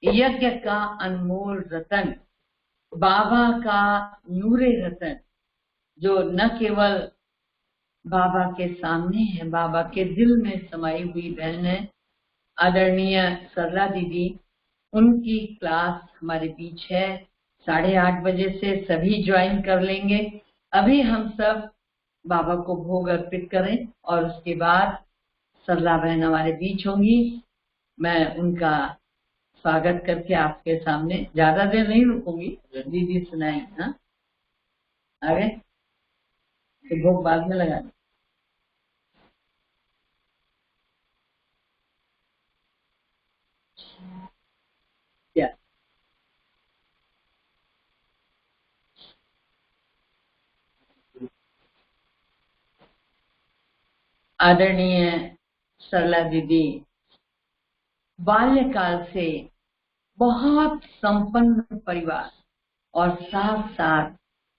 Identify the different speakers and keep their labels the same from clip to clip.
Speaker 1: यज्ञ का अनमोल रतन, बाबा का नूरे रतन, जो न केवल बाबा के सामने है, बाबा के दिल में समाई हुई बहन है आदरणीय सरला दीदी। उनकी क्लास हमारे बीच है 8:30 बजे से, सभी ज्वाइन कर लेंगे। अभी हम सब बाबा को भोग अर्पित करें और उसके बाद सरला बहन हमारे बीच होंगी। मैं उनका स्वागत करके आपके सामने ज्यादा देर नहीं रुकूंगी, दीदी सुनाई। हाँ, आगे तो भोग बाद में लगा। क्या आदरणीय सरला दीदी बाल्यकाल से बहुत संपन्न परिवार और साथ साथ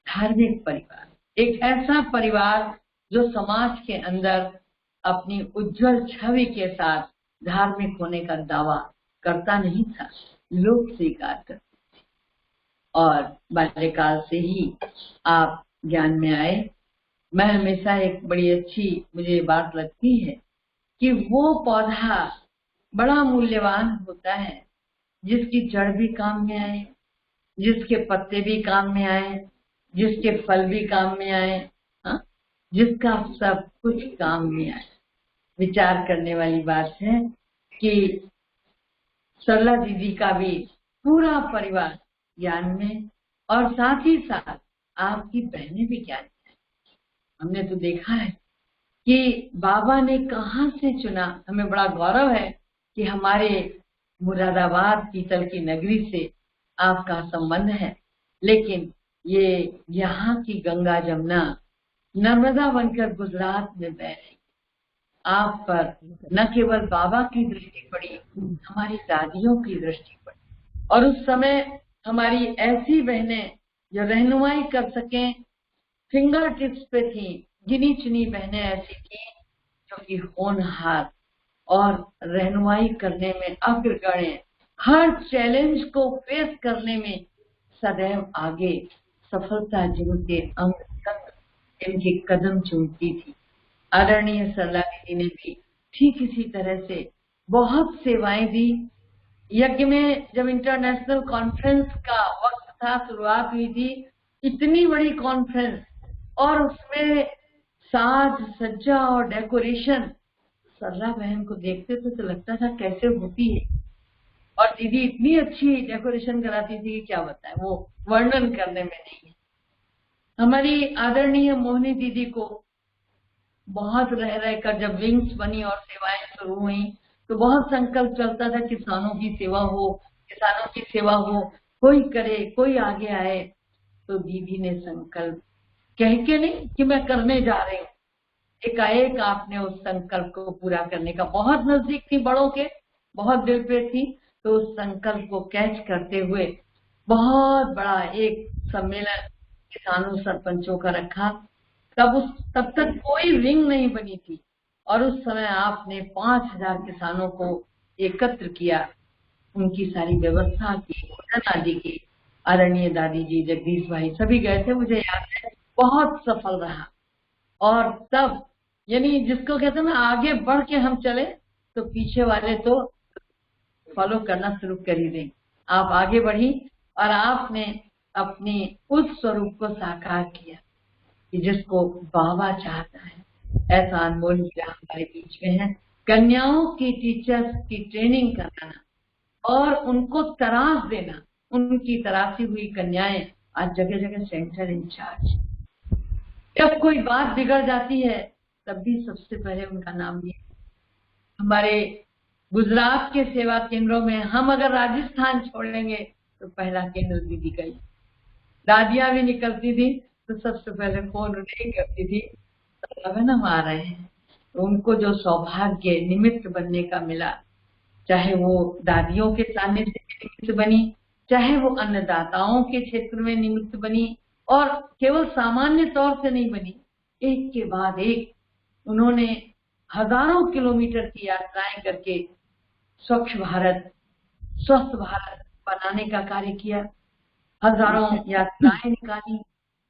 Speaker 1: धार्मिक परिवार, एक ऐसा परिवार जो समाज के अंदर अपनी उज्जवल छवि के साथ धार्मिक होने का दावा करता नहीं था, लोग स्वीकार करते थे। और बाल्यकाल से ही आप ज्ञान में आए। मैं हमेशा एक बड़ी अच्छी मुझे बात लगती है कि वो पौधा बड़ा मूल्यवान होता है जिसकी जड़ भी काम में आए, जिसके पत्ते भी काम में आए, जिसके फल भी काम में आए, हाँ, जिसका सब कुछ काम में आए। विचार करने वाली बात है कि सरला दीदी का भी पूरा परिवार ज्ञान में, और साथ ही साथ आपकी बहनें भी ज्ञान में। हमने तो देखा है कि बाबा ने कहाँ से चुना। हमें बड़ा गौरव है कि हमारे मुरादाबाद पीतल की नगरी से आपका संबंध है, लेकिन ये यहाँ की गंगा जमुना नर्मदा बनकर गुजरात में बह रही। आप पर न केवल बाबा की दृष्टि पड़ी, हमारी दादियों की दृष्टि पड़ी। और उस समय हमारी ऐसी बहनें जो रहनुमाई कर सकें फिंगर टिप्स पे थी, गिनी चुनी बहनें ऐसी थी जो कि होनहार और रहनुमाई करने में अग्रगण्य, हर चैलेंज को फेस करने में सदैव आगे, सफलता जिनके अंग तक इनके कदम चूमती थी। आदरणीय सरला दीदी ने भी ठीक इसी तरह से बहुत सेवाएं दी। यज्ञ में जब इंटरनेशनल कॉन्फ्रेंस का वक्त था, शुरुआत हुई थी, इतनी बड़ी कॉन्फ्रेंस, और उसमें साज सज्जा और डेकोरेशन सरला बहन को देखते थे तो लगता था कैसे होती है। और दीदी इतनी अच्छी डेकोरेशन कराती थी कि क्या बताएं, वो वर्णन करने में नहीं है। हमारी आदरणीय मोहिनी दीदी को बहुत रह रहकर जब विंग्स बनी और सेवाएं शुरू हुई तो बहुत संकल्प चलता था किसानों की सेवा हो, किसानों की सेवा हो, कोई करे, कोई आगे आए। तो दीदी ने संकल्प कह के नहीं कि मैं करने जा रही हूँ, एकाएक आपने उस संकल्प को पूरा करने का, बहुत नजदीक थी बड़ों के, बहुत दिल पे थी, तो उस संकल्प को कैच करते हुए बहुत बड़ा एक सम्मेलन किसानों सरपंचों का रखा। तब तक कोई रिंग नहीं बनी थी और उस समय आपने 5000 किसानों को एकत्र किया, उनकी सारी व्यवस्था की, भोजन आदि की। आदरणीय दादी जी, जगदीश भाई सभी गए थे, मुझे याद है, बहुत सफल रहा। और तब यानी जिसको कहते हैं ना, आगे बढ़ के हम चले तो पीछे वाले तो फॉलो करना शुरू कर ही दें। आप आगे बढ़ी और आपने अपनी उस स्वरूप को साकार किया कि जिसको बाबा चाहता है। ऐसा अनमोल हीरा हमारे बीच में है। कन्याओं की टीचर्स की ट्रेनिंग कराना और उनको तराश देना, उनकी तराशी हुई कन्याएं आज जगह जगह सेंटर इंचार्ज। जब कोई बात बिगड़ जाती है तब भी सबसे पहले उनका नाम लिया। हमारे गुजरात के सेवा केंद्रों में हम अगर राजस्थान छोड़ेंगे तो पहला केंद्र दीदी का ही। दादियां भी निकलती थी तो सबसे पहले फोन उन्हें करती थी, लगन हम आ रहे हैं। तो उनको जो सौभाग्य निमित्त बनने का मिला, चाहे वो दादियों के सानिध्य में निमित्त बनी, चाहे वो अन्नदाताओं के क्षेत्र में निमित्त बनी, और केवल सामान्य तौर से नहीं बनी, एक के बाद एक उन्होंने हजारों किलोमीटर की यात्राएं करके स्वच्छ भारत स्वस्थ भारत बनाने का कार्य किया, हजारों यात्राएं निकाली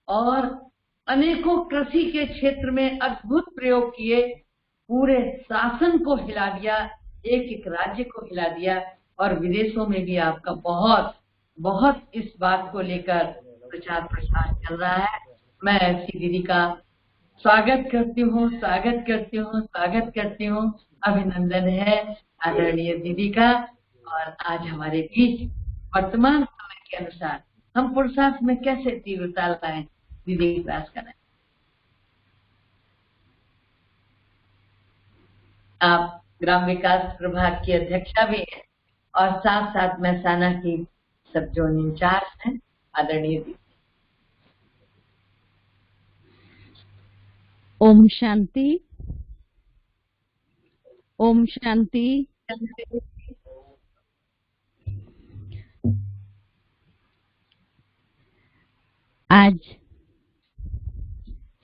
Speaker 1: और अनेकों कृषि के क्षेत्र में अद्भुत प्रयोग किए, पूरे शासन को हिला दिया, एक एक राज्य को हिला दिया और विदेशों में भी आपका बहुत बहुत इस बात को लेकर प्रचार प्रसार चल रहा है। मैं ऐसी दीदी का स्वागत करती हूँ। अभिनंदन है आदरणीय दीदी का। और आज हमारे बीच वर्तमान समय के अनुसार हम पुरुषार्थ में कैसे तीव्रता लाएं, दीदी प्रयास करें। आप ग्राम विकास प्रभाग की अध्यक्षा भी हैं और साथ साथ महसाना की सब जोन इंचार्ज हैं, आदरणीय दीदी।
Speaker 2: ओम शांति। ओम शांति। आज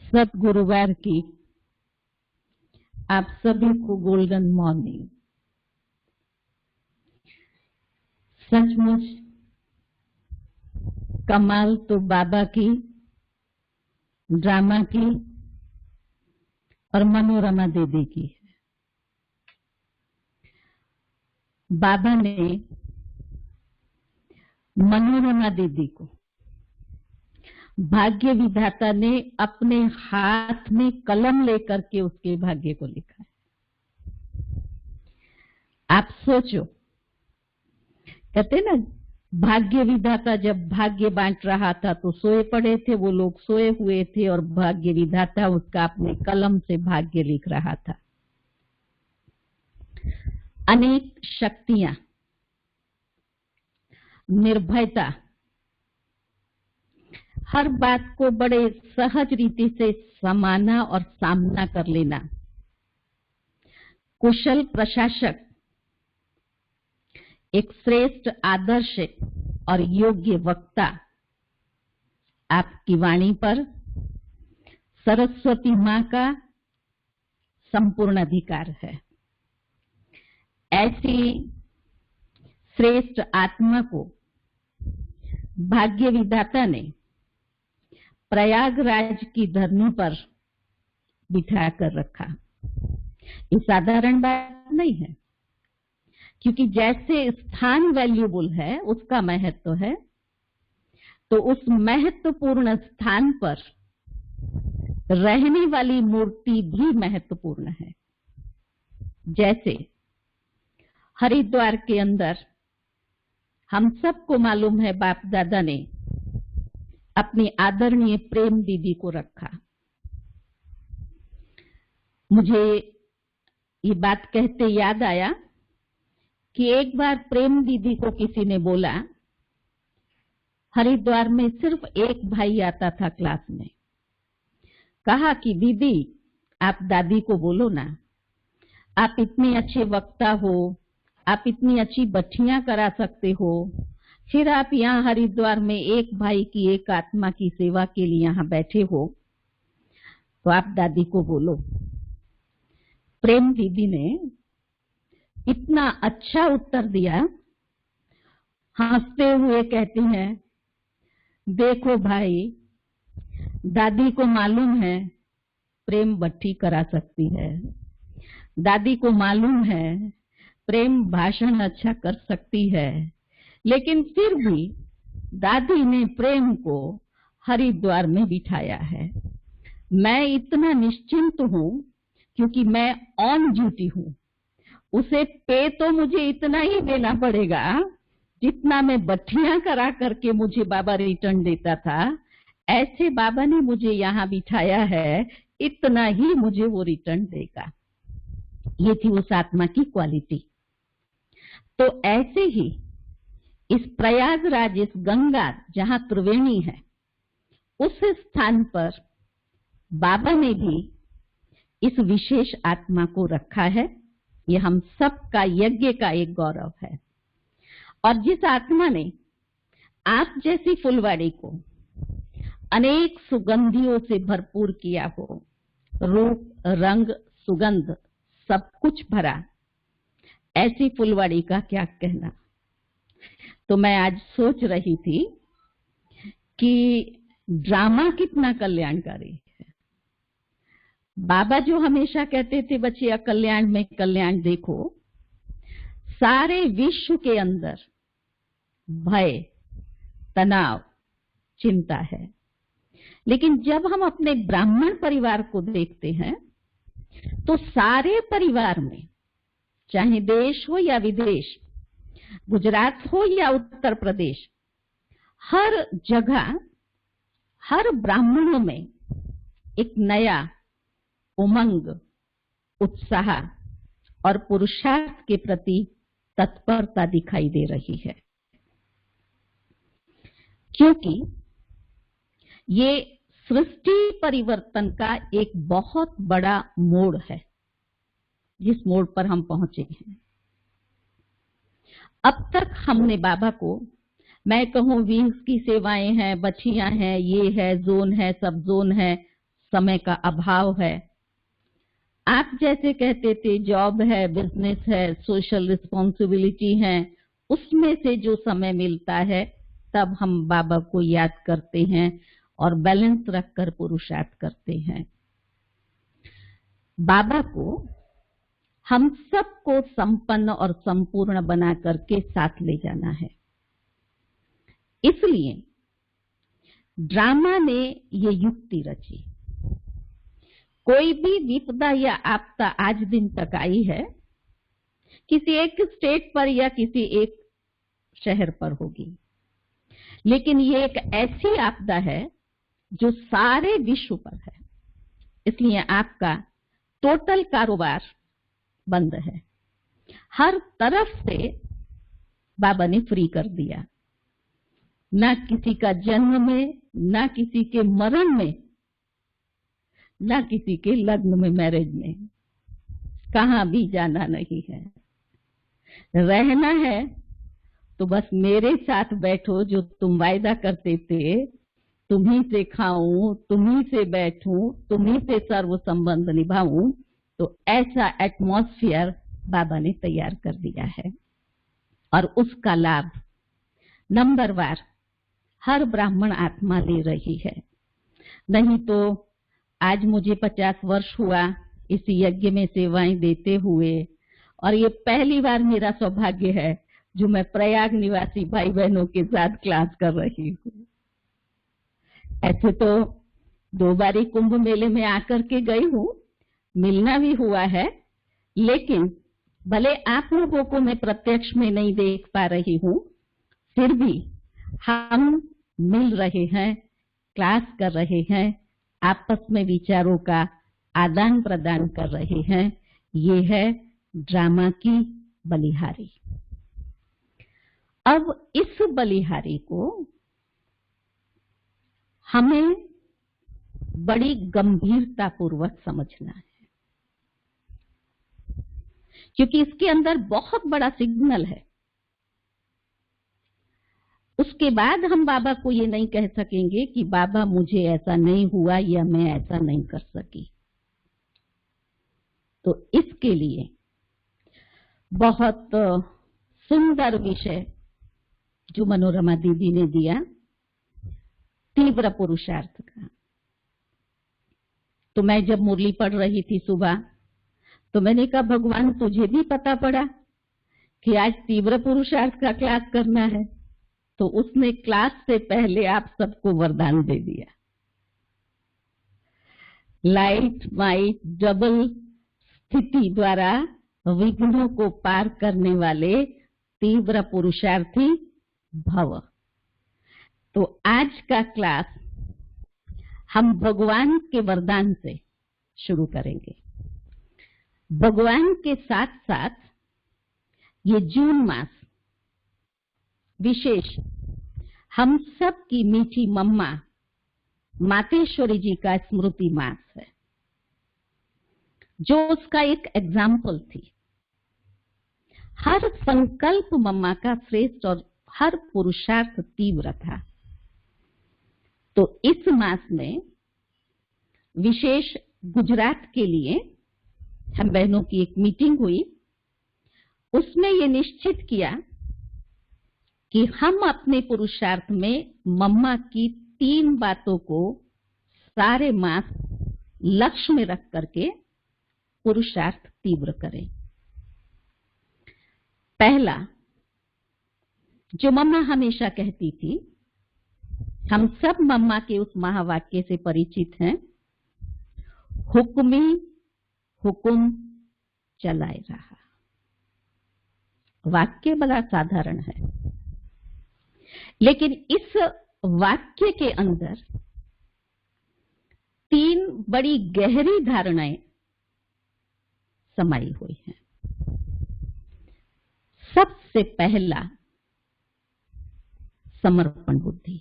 Speaker 2: सत गुरुवार की आप सभी को गोल्डन मॉर्निंग। सचमुच कमाल तो बाबा की, ड्रामा की और मनोरमा दीदी की है। बाबा ने मनोरमा दीदी को भाग्य विधाता ने अपने हाथ में कलम लेकर के उसके भाग्य को लिखा है। आप सोचो, कहते ना भाग्य विधाता जब भाग्य बांट रहा था तो सोए पड़े थे वो लोग, सोए हुए थे और भाग्य विधाता उसका अपने कलम से भाग्य लिख रहा था। अनेक शक्तियां, निर्भयता, हर बात को बड़े सहज रीति से समाना और सामना कर लेना, कुशल प्रशासक, एक श्रेष्ठ आदर्श और योग्य वक्ता, आपकी वाणी पर सरस्वती मां का संपूर्ण अधिकार है। ऐसी श्रेष्ठ आत्मा को भाग्य विधाता ने प्रयागराज की धरनी पर बिठा कर रखा। ये साधारण बात नहीं है, क्योंकि जैसे स्थान वैल्यूबल है, उसका महत्व है, तो उस महत्वपूर्ण स्थान पर रहने वाली मूर्ति भी महत्वपूर्ण है। जैसे हरिद्वार के अंदर हम सबको मालूम है, बाप दादा ने अपनी आदरणीय प्रेम दीदी को रखा। मुझे ये बात कहते याद आया कि एक बार प्रेम दीदी को किसी ने बोला, हरिद्वार में सिर्फ एक भाई आता था क्लास में, कहा कि दीदी आप दादी को बोलो ना, आप इतने अच्छे वक्ता हो, आप इतनी अच्छी बठियां करा सकते हो, फिर आप यहाँ हरिद्वार में एक भाई की, एक आत्मा की सेवा के लिए यहाँ बैठे हो, तो आप दादी को बोलो। प्रेम दीदी ने इतना अच्छा उत्तर दिया, हंसते हुए कहती हैं, देखो भाई, दादी को मालूम है प्रेम भट्टी करा सकती है, दादी को मालूम है प्रेम भाषण अच्छा कर सकती है, लेकिन फिर भी दादी ने प्रेम को हरिद्वार में बिठाया है। मैं इतना निश्चिंत हूं क्योंकि मैं ऑन ड्यूटी हूं, उसे पे तो मुझे इतना ही देना पड़ेगा जितना मैं बठियां करा करके मुझे बाबा रिटर्न देता था, ऐसे बाबा ने मुझे यहाँ बिठाया है, इतना ही मुझे वो रिटर्न देगा। ये थी उस आत्मा की क्वालिटी। तो ऐसे ही इस प्रयागराज, इस गंगा जहां त्रिवेणी है, उस स्थान पर बाबा ने भी इस विशेष आत्मा को रखा है। ये हम सबका यज्ञ का एक गौरव है। और जिस आत्मा ने आप जैसी फुलवाड़ी को अनेक सुगंधियों से भरपूर किया हो, रूप, रंग, सुगंध सब कुछ भरा, ऐसी फुलवाड़ी का क्या कहना। तो मैं आज सोच रही थी कि ड्रामा कितना कल्याणकारी है। बाबा जो हमेशा कहते थे बच्चे अकल्याण में कल्याण देखो, सारे विश्व के अंदर भय, तनाव, चिंता है। लेकिन जब हम अपने ब्राह्मण परिवार को देखते हैं तो सारे परिवार में, चाहे देश हो या विदेश, गुजरात हो या उत्तर प्रदेश, हर जगह हर ब्राह्मणों में एक नया उमंग, उत्साह और पुरुषार्थ के प्रति तत्परता दिखाई दे रही है, क्योंकि ये सृष्टि परिवर्तन का एक बहुत बड़ा मोड़ है जिस मोड़ पर हम पहुंचे हैं। अब तक हमने बाबा को, मैं कहूं विंग्स की सेवाएं हैं, बच्चियां हैं, ये है, जोन है, सब जोन है, समय का अभाव है, आप जैसे कहते थे जॉब है, बिजनेस है, सोशल रिस्पॉन्सिबिलिटी है, उसमें से जो समय मिलता है तब हम बाबा को याद करते हैं और बैलेंस रखकर पुरुषार्थ करते हैं। बाबा को हम सबको संपन्न और संपूर्ण बना करके साथ ले जाना है। इसलिए ड्रामा ने ये युक्ति रची। कोई भी विपदा या आपदा आज दिन तक आई है, किसी एक स्टेट पर या किसी एक शहर पर होगी, लेकिन ये एक ऐसी आपदा है जो सारे विश्व पर है। इसलिए आपका टोटल कारोबार बंद है। हर तरफ से बाबा ने फ्री कर दिया। ना किसी का जन्म में, ना किसी के मरण में, ना किसी के लग्न में, मैरिज में, कहां भी जाना नहीं है। रहना है तो बस मेरे साथ बैठो, जो तुम वायदा करते थे, तुम्ही से खाऊं, तुम्ही से बैठूं, तुम्ही से सर्व संबंध निभाऊं, तो ऐसा एटमॉस्फेयर बाबा ने तैयार कर दिया है। और उसका लाभ नंबरवार हर ब्राह्मण आत्मा ले रही है। नहीं तो आज मुझे 50 वर्ष हुआ इस यज्ञ में सेवाएं देते हुए, और ये पहली बार मेरा सौभाग्य है जो मैं प्रयाग निवासी भाई बहनों के साथ क्लास कर रही हूँ। ऐसे तो 2 बारी कुंभ मेले में आकर के गई हूँ, मिलना भी हुआ है, लेकिन भले आप लोगों को मैं प्रत्यक्ष में नहीं देख पा रही हूँ, फिर भी हम मिल रहे हैं, क्लास कर रहे हैं, आपस में विचारों का आदान प्रदान कर रहे हैं। ये है ड्रामा की बलिहारी। अब इस बलिहारी को हमें बड़ी गंभीरता पूर्वक समझना है, क्योंकि इसके अंदर बहुत बड़ा सिग्नल है। उसके बाद हम बाबा को ये नहीं कह सकेंगे कि बाबा मुझे ऐसा नहीं हुआ या मैं ऐसा नहीं कर सकी। तो इसके लिए बहुत सुंदर विषय जो मनोरमा दीदी ने दिया, तीव्र पुरुषार्थ का। तो मैं जब मुरली पढ़ रही थी सुबह, तो मैंने कहा भगवान तुझे भी पता पड़ा कि आज तीव्र पुरुषार्थ का क्लास करना है, तो उसने क्लास से पहले आप सबको वरदान दे दिया। लाइट माइट डबल स्थिति द्वारा विघ्नों को पार करने वाले तीव्र पुरुषार्थी भव। तो आज का क्लास हम भगवान के वरदान से शुरू करेंगे। भगवान के साथ साथ ये जून मास विशेष हम सब की मीठी मम्मा मातेश्वरी जी का स्मृति मास है, जो उसका एक एग्जाम्पल थी। हर संकल्प मम्मा का श्रेष्ठ और हर पुरुषार्थ तीव्र था। तो इस मास में विशेष गुजरात के लिए हम बहनों की एक मीटिंग हुई। उसमें ये निश्चित किया कि हम अपने पुरुषार्थ में मम्मा की 3 बातों को सारे मास लक्ष्य में रख करके पुरुषार्थ तीव्र करें। पहला, जो मम्मा हमेशा कहती थी, हम सब मम्मा के उस महावाक्य से परिचित हैं, हुक्मी हुकुम चलाए रहा। वाक्य बड़ा साधारण है, लेकिन इस वाक्य के अंदर 3 बड़ी गहरी धारणाएं समाई हुई हैं। सबसे पहला, समर्पण बुद्धि।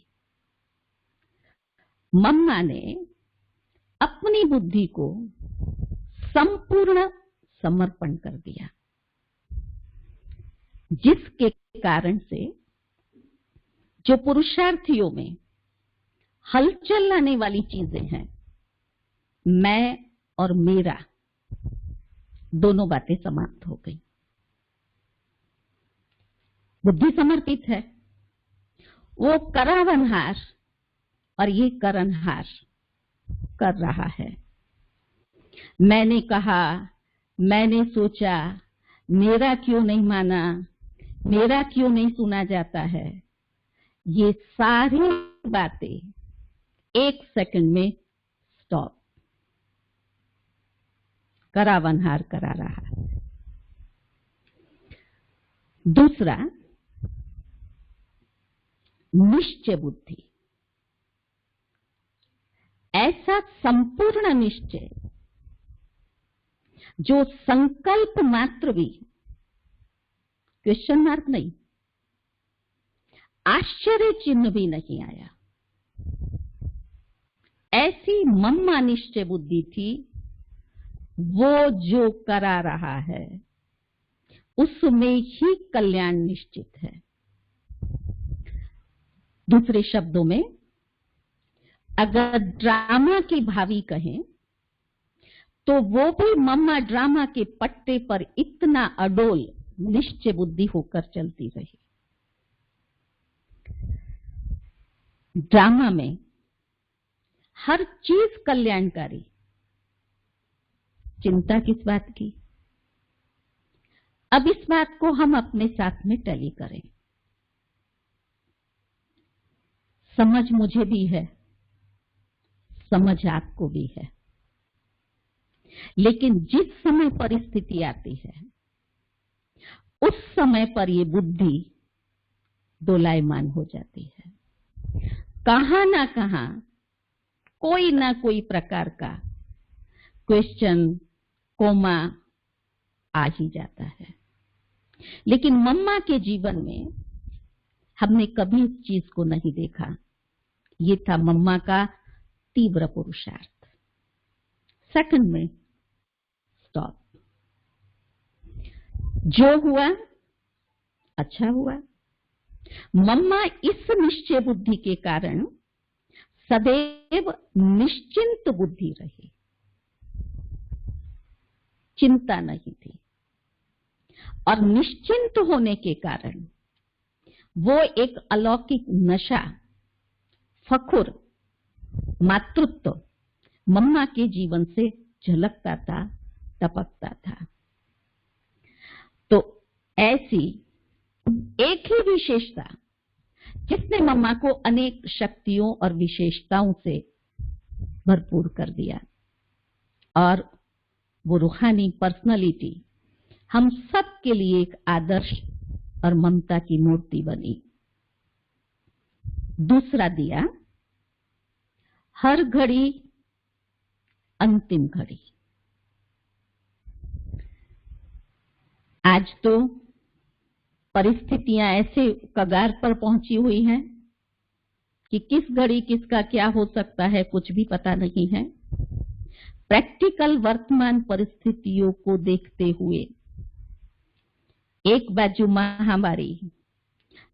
Speaker 2: मम्मा ने अपनी बुद्धि को संपूर्ण समर्पण कर दिया, जिसके कारण से जो पुरुषार्थियों में हलचल लाने वाली चीजें हैं, मैं और मेरा, दोनों बातें समाप्त हो गई। बुद्धि समर्पित है, वो करावनहार और ये करनहार कर रहा है। मैंने कहा, मैंने सोचा, मेरा क्यों नहीं माना, मेरा क्यों नहीं सुना जाता है, ये सारी बातें 1 सेकंड में स्टॉप। करावनहार करा रहा है। दूसरा, निश्चय बुद्धि। ऐसा संपूर्ण निश्चय जो संकल्प मात्र भी, क्वेश्चन मार्क नहीं, आश्चर्य चिन्ह भी नहीं आया, ऐसी मम्मा निश्चय बुद्धि थी। वो जो करा रहा है उसमें ही कल्याण निश्चित है। दूसरे शब्दों में, अगर ड्रामा की भावी कहें तो वो भी मम्मा ड्रामा के पट्टे पर इतना अडोल निश्चय बुद्धि होकर चलती रही। ड्रामा में हर चीज कल्याणकारी, चिंता किस बात की। अब इस बात को हम अपने साथ में टैली करें। समझ मुझे भी है, समझ आपको भी है, लेकिन जिस समय परिस्थिति आती है उस समय पर ये बुद्धि दोलायमान हो जाती है। कहां ना कहां कोई ना कोई प्रकार का क्वेश्चन, कोमा आ ही जाता है। लेकिन मम्मा के जीवन में हमने कभी इस चीज को नहीं देखा। ये था मम्मा का तीव्र पुरुषार्थ। सेकंड में स्टॉप। जो हुआ अच्छा हुआ। मम्मा इस निश्चय बुद्धि के कारण सदैव निश्चिंत बुद्धि रही, चिंता नहीं थी। और निश्चिंत होने के कारण वो एक अलौकिक नशा, फखुर, मातृत्व मम्मा के जीवन से झलकता था, टपकता था। तो ऐसी एक ही विशेषता जिसने मम्मा को अनेक शक्तियों और विशेषताओं से भरपूर कर दिया, और वो रूहानी पर्सनालिटी हम सब के लिए एक आदर्श और ममता की मूर्ति बनी। दूसरा दिया, हर घड़ी अंतिम घड़ी। आज तो परिस्थितियां ऐसे कगार पर पहुंची हुई हैं कि किस घड़ी किसका क्या हो सकता है कुछ भी पता नहीं है। प्रैक्टिकल वर्तमान परिस्थितियों को देखते हुए एक बाजू महामारी,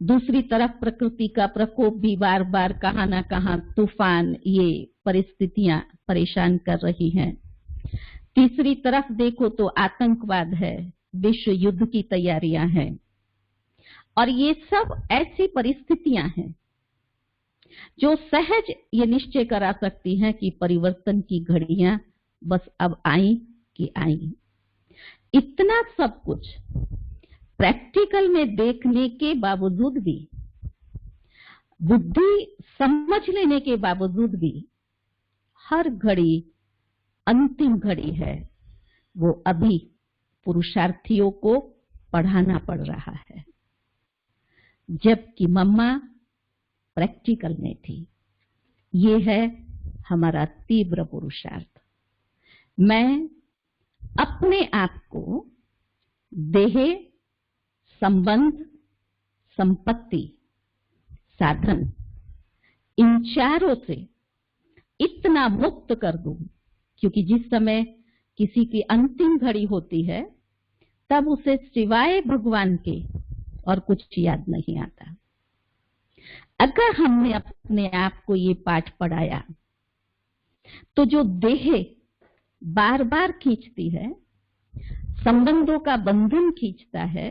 Speaker 2: दूसरी तरफ प्रकृति का प्रकोप भी बार बार कहां ना कहां तूफान, ये परिस्थितियां परेशान कर रही हैं। तीसरी तरफ देखो तो आतंकवाद है, विश्व युद्ध की तैयारियां हैं। और ये सब ऐसी परिस्थितियां हैं जो सहज ये निश्चय करा सकती हैं कि परिवर्तन की घड़ियां बस अब आई कि आई। इतना सब कुछ प्रैक्टिकल में देखने के बावजूद भी, बुद्धि समझ लेने के बावजूद भी, हर घड़ी अंतिम घड़ी है, वो अभी पुरुषार्थियों को पढ़ाना पड़ रहा है, जबकि मम्मा प्रैक्टिकल में थी। ये है हमारा तीव्र पुरुषार्थ। मैं अपने आप को देह, संबंध, संपत्ति, साधन, इन चारों से इतना मुक्त कर दूं, क्योंकि जिस समय किसी की अंतिम घड़ी होती है तब उसे सिवाय भगवान के और कुछ याद नहीं आता। अगर हमने अपने आप को ये पाठ पढ़ाया तो जो देह बार बार खींचती है, संबंधों का बंधन खींचता है,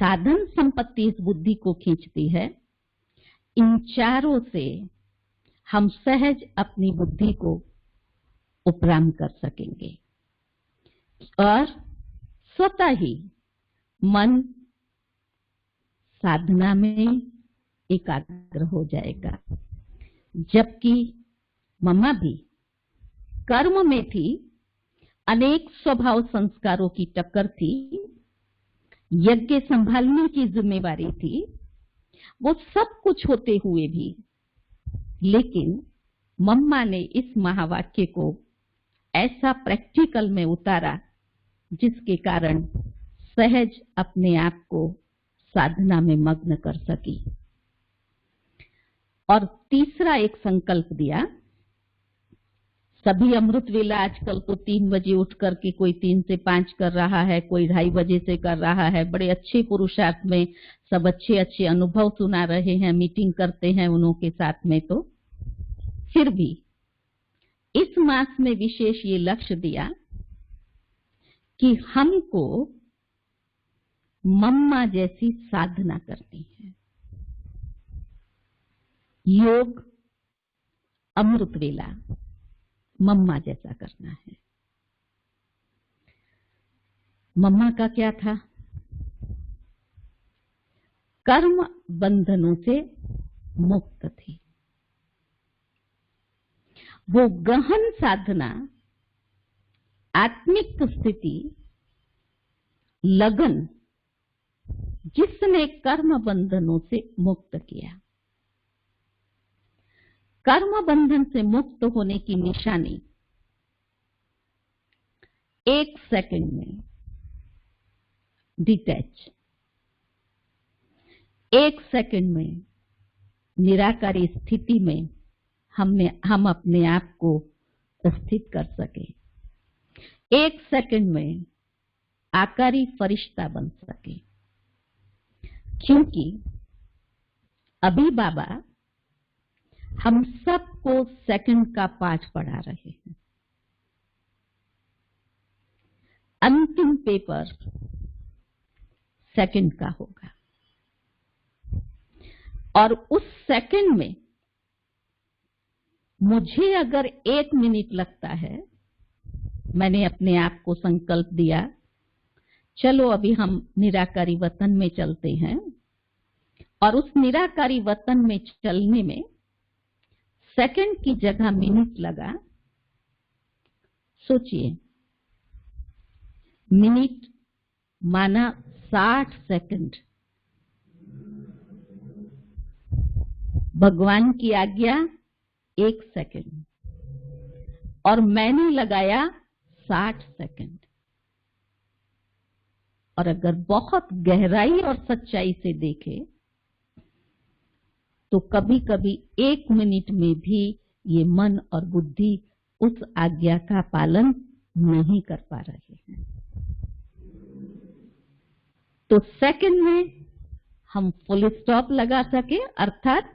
Speaker 2: साधन संपत्ति इस बुद्धि को खींचती है, इन चारों से हम सहज अपनी बुद्धि को उपराम कर सकेंगे और स्वतः ही मन साधना में एकाग्र हो जाएगा। जबकि मम्मा भी कर्म में थी, अनेक स्वभाव संस्कारों की टक्कर थी, यज्ञ संभालने की जिम्मेवारी थी, वो सब कुछ होते हुए भी, लेकिन मम्मा ने इस महावाक्य को ऐसा प्रैक्टिकल में उतारा जिसके कारण सहज अपने आप को साधना में मग्न कर सकी। और तीसरा एक संकल्प दिया। सभी अमृत वेला आजकल तो 3 बजे उठ करके कोई 3 से 5 कर रहा है, कोई 2:30 बजे से कर रहा है। बड़े अच्छे पुरुषार्थ में सब अच्छे अच्छे अनुभव सुना रहे हैं, मीटिंग करते हैं उन्हों के साथ में। तो फिर भी इस मास में विशेष ये लक्ष्य दिया कि हमको मम्मा जैसी साधना करनी है। योग अमृत वेला मम्मा जैसा करना है। मम्मा का क्या था? कर्म बंधनों से मुक्त थी। वो गहन साधना, आत्मिक स्थिति, लगन, जिसने कर्म बंधनों से मुक्त किया। कर्म बंधन से मुक्त होने की निशानी 1 सेकंड में डिटैच, 1 सेकंड में निराकारी स्थिति में हम अपने आप को स्थित कर सके, 1 सेकंड में आकारी फरिश्ता बन सके। क्योंकि अभी बाबा हम सबको सेकंड का पाठ पढ़ा रहे हैं। अंतिम पेपर सेकंड का होगा और उस सेकंड में मुझे अगर 1 मिनट लगता है, मैंने अपने आप को संकल्प दिया, चलो अभी हम निराकारी वतन में चलते हैं, और उस निराकारी वतन में चलने में सेकंड की जगह मिनट लगा। सोचिए, मिनट माना 60 सेकंड। भगवान की आज्ञा 1 सेकंड और मैंने लगाया 60 सेकंड। और अगर बहुत गहराई और सच्चाई से देखें तो कभी कभी 1 मिनट में भी ये मन और बुद्धि उस आज्ञा का पालन नहीं कर पा रहे हैं। तो सेकंड में हम फुल स्टॉप लगा सके, अर्थात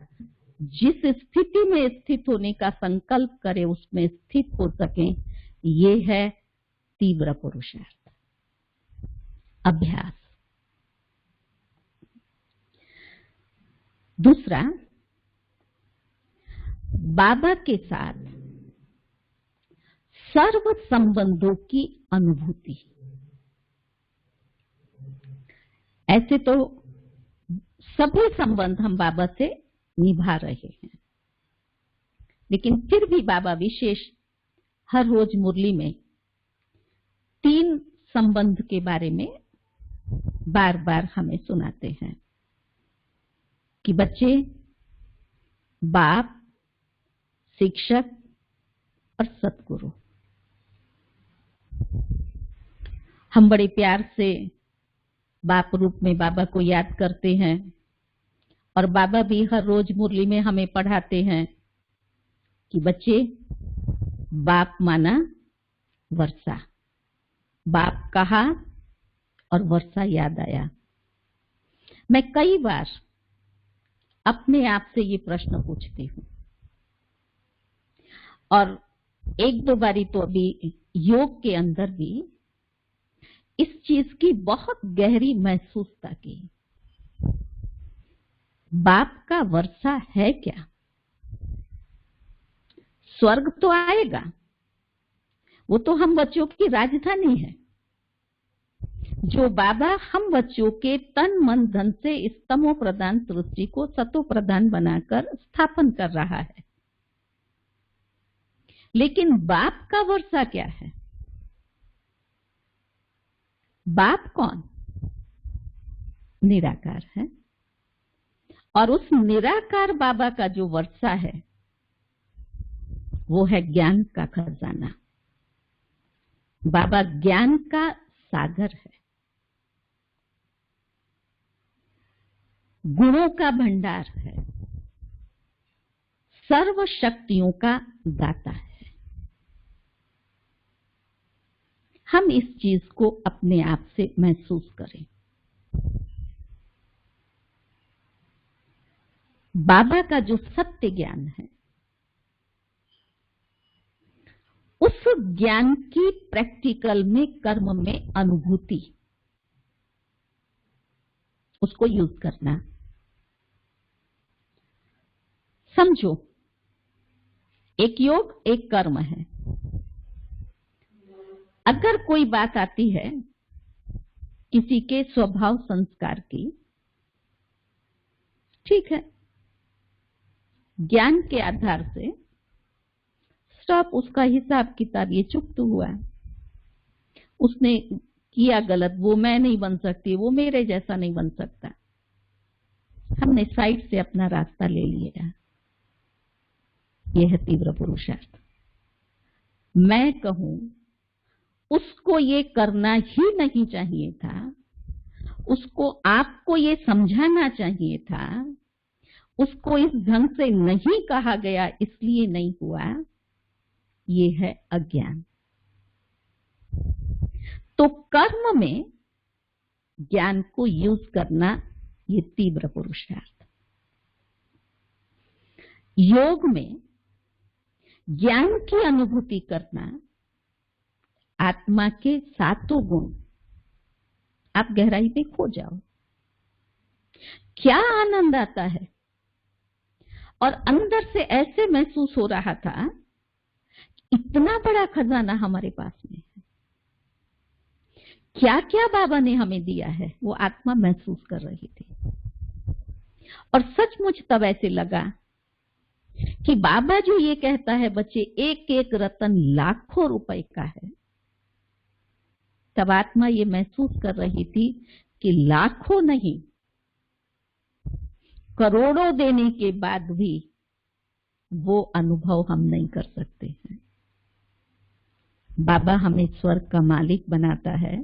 Speaker 2: जिस स्थिति में स्थित होने का संकल्प करें उसमें स्थित हो सके। ये है तीव्र पुरुषार्थ, अभ्यास। दूसरा, बाबा के साथ सर्व संबंधों की अनुभूति। ऐसे तो सभी संबंध हम बाबा से निभा रहे हैं, लेकिन फिर भी बाबा विशेष हर रोज मुरली में 3 संबंध के बारे में बार बार हमें सुनाते हैं कि बच्चे, बाप, शिक्षक और सतगुरु। हम बड़े प्यार से बाप रूप में बाबा को याद करते हैं और बाबा भी हर रोज मुरली में हमें पढ़ाते हैं कि बच्चे, बाप माना वर्षा, बाप कहा और वर्षा याद आया। मैं कई बार अपने आप से ये प्रश्न पूछती हूँ और 1-2 बारी तो अभी योग के अंदर भी इस चीज की बहुत गहरी महसूसता की। बाप का वर्षा है क्या? स्वर्ग तो आएगा, वो तो हम बच्चों की राजधानी है, जो बाबा हम बच्चों के तन मन धन से इस तमो प्रधान सृष्टि को सतो प्रधान बनाकर स्थापन कर रहा है। लेकिन बाप का वर्षा क्या है? बाप कौन? निराकार है। और उस निराकार बाबा का जो वर्षा है वो है ज्ञान का खजाना। बाबा ज्ञान का सागर है, गुणों का भंडार है, सर्व शक्तियों का दाता है। हम इस चीज को अपने आप से महसूस करें। बाबा का जो सत्य ज्ञान है, उस ज्ञान की प्रैक्टिकल में, कर्म में अनुभूति, उसको यूज करना। समझो, एक योग एक कर्म है। अगर कोई बात आती है किसी के स्वभाव संस्कार की, ठीक है, ज्ञान के आधार से स्टॉप, उसका हिसाब किताब ये चुप तो हुआ, उसने किया गलत, वो मैं नहीं बन सकती, वो मेरे जैसा नहीं बन सकता, हमने साइड से अपना रास्ता ले लिया। यह है तीव्र पुरुषार्थ। मैं कहूं उसको ये करना ही नहीं चाहिए था, उसको आपको ये समझाना चाहिए था, उसको इस ढंग से नहीं कहा गया इसलिए नहीं हुआ, ये है अज्ञान। तो कर्म में ज्ञान को यूज करना, ये तीव्र पुरुषार्थ। योग में ज्ञान की अनुभूति करना, आत्मा के 7 गुण आप गहराई में खो जाओ, क्या आनंद आता है। और अंदर से ऐसे महसूस हो रहा था, इतना बड़ा खजाना हमारे पास में है, क्या क्या बाबा ने हमें दिया है, वो आत्मा महसूस कर रही थी। और सचमुच तब ऐसे लगा कि बाबा जो ये कहता है बच्चे, एक एक रतन लाखों रुपए का है, तब आत्मा ये महसूस कर रही थी कि लाखों नहीं, करोड़ों देने के बाद भी वो अनुभव हम नहीं कर सकते हैं। बाबा हमें स्वर्ग का मालिक बनाता है।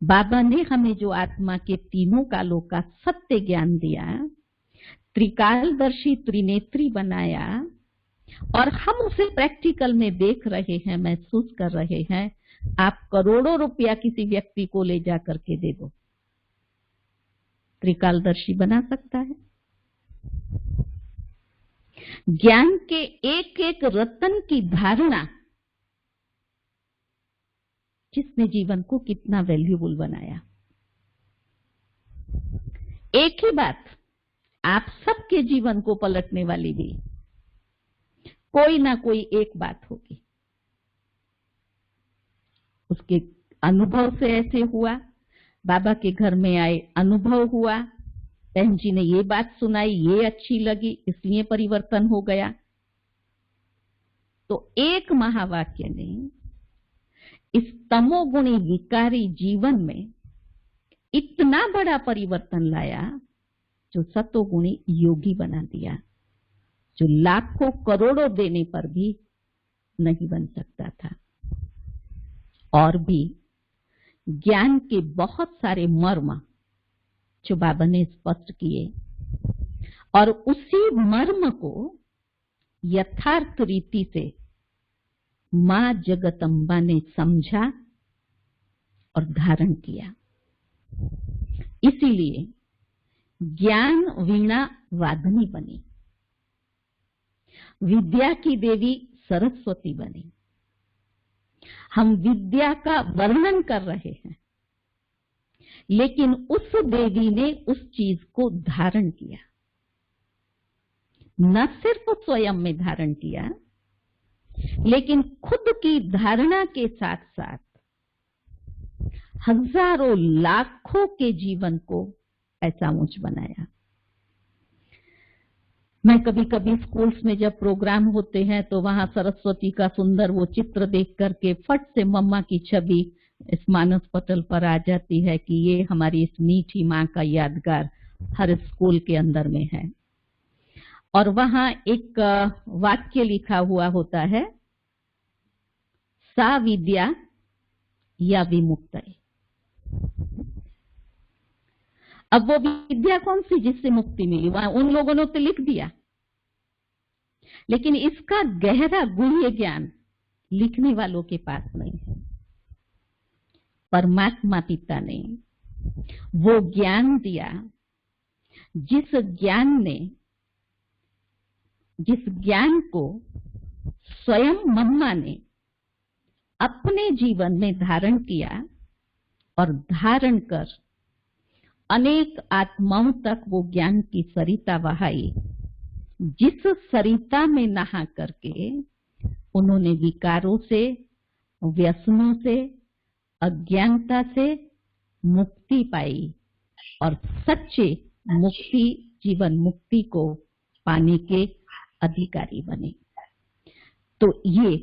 Speaker 2: बाबा ने हमें जो आत्मा के तीनों कालों का सत्य ज्ञान दिया, त्रिकालदर्शी त्रिनेत्री बनाया, और हम उसे प्रैक्टिकल में देख रहे हैं, महसूस कर रहे हैं। आप करोड़ों रुपया किसी व्यक्ति को ले जा करके दे दो, त्रिकालदर्शी बना सकता है। ज्ञान के एक एक रत्न की धारणा, जिसने जीवन को कितना वैल्यूबल बनाया। एक ही बात आप सबके जीवन को पलटने वाली भी कोई ना कोई एक बात होगी। उसके अनुभव से ऐसे हुआ, बाबा के घर में आए, अनुभव हुआ, बहन जी ने ये बात सुनाई, ये अच्छी लगी, इसलिए परिवर्तन हो गया। तो एक महावाक्य ने इस तमोगुणी विकारी जीवन में इतना बड़ा परिवर्तन लाया जो सतोगुणी योगी बना दिया, जो लाखों करोड़ों देने पर भी नहीं बन सकता था। और भी ज्ञान के बहुत सारे मर्म जो बाबा ने स्पष्ट किए, और उसी मर्म को यथार्थ रीति से मां जगदम्बा ने समझा और धारण किया। इसीलिए ज्ञान वीणा वादनी बनी, विद्या की देवी सरस्वती बनी। हम विद्या का वर्णन कर रहे हैं, लेकिन उस देवी ने उस चीज को धारण किया। न सिर्फ स्वयं में धारण किया, लेकिन खुद की धारणा के साथ साथ हजारों लाखों के जीवन को ऐसा ऊंच बनाया। मैं कभी कभी स्कूल्स में जब प्रोग्राम होते हैं तो वहां सरस्वती का सुंदर वो चित्र देख करके फट से मम्मा की छवि इस मानस पटल पर आ जाती है कि ये हमारी इस मीठी माँ का यादगार हर स्कूल के अंदर में है। और वहां एक वाक्य लिखा हुआ होता है, सा विद्या या विमुक्त। अब वो विद्या कौन सी जिससे मुक्ति मिली, वहां उन लोगों ने तो लिख दिया, लेकिन इसका गहरा गूढ़ ज्ञान लिखने वालों के पास नहीं है। परमात्मा पिता ने वो ज्ञान दिया जिस ज्ञान को स्वयं मम्मा ने अपने जीवन में धारण किया और धारण कर अनेक आत्माओं तक वो ज्ञान की सरिता बहाई, जिस सरिता में नहा करके उन्होंने विकारों से, व्यसनों से, अज्ञानता से मुक्ति पाई और सच्चे मुक्ति, जीवन मुक्ति को पाने के अधिकारी बने। तो ये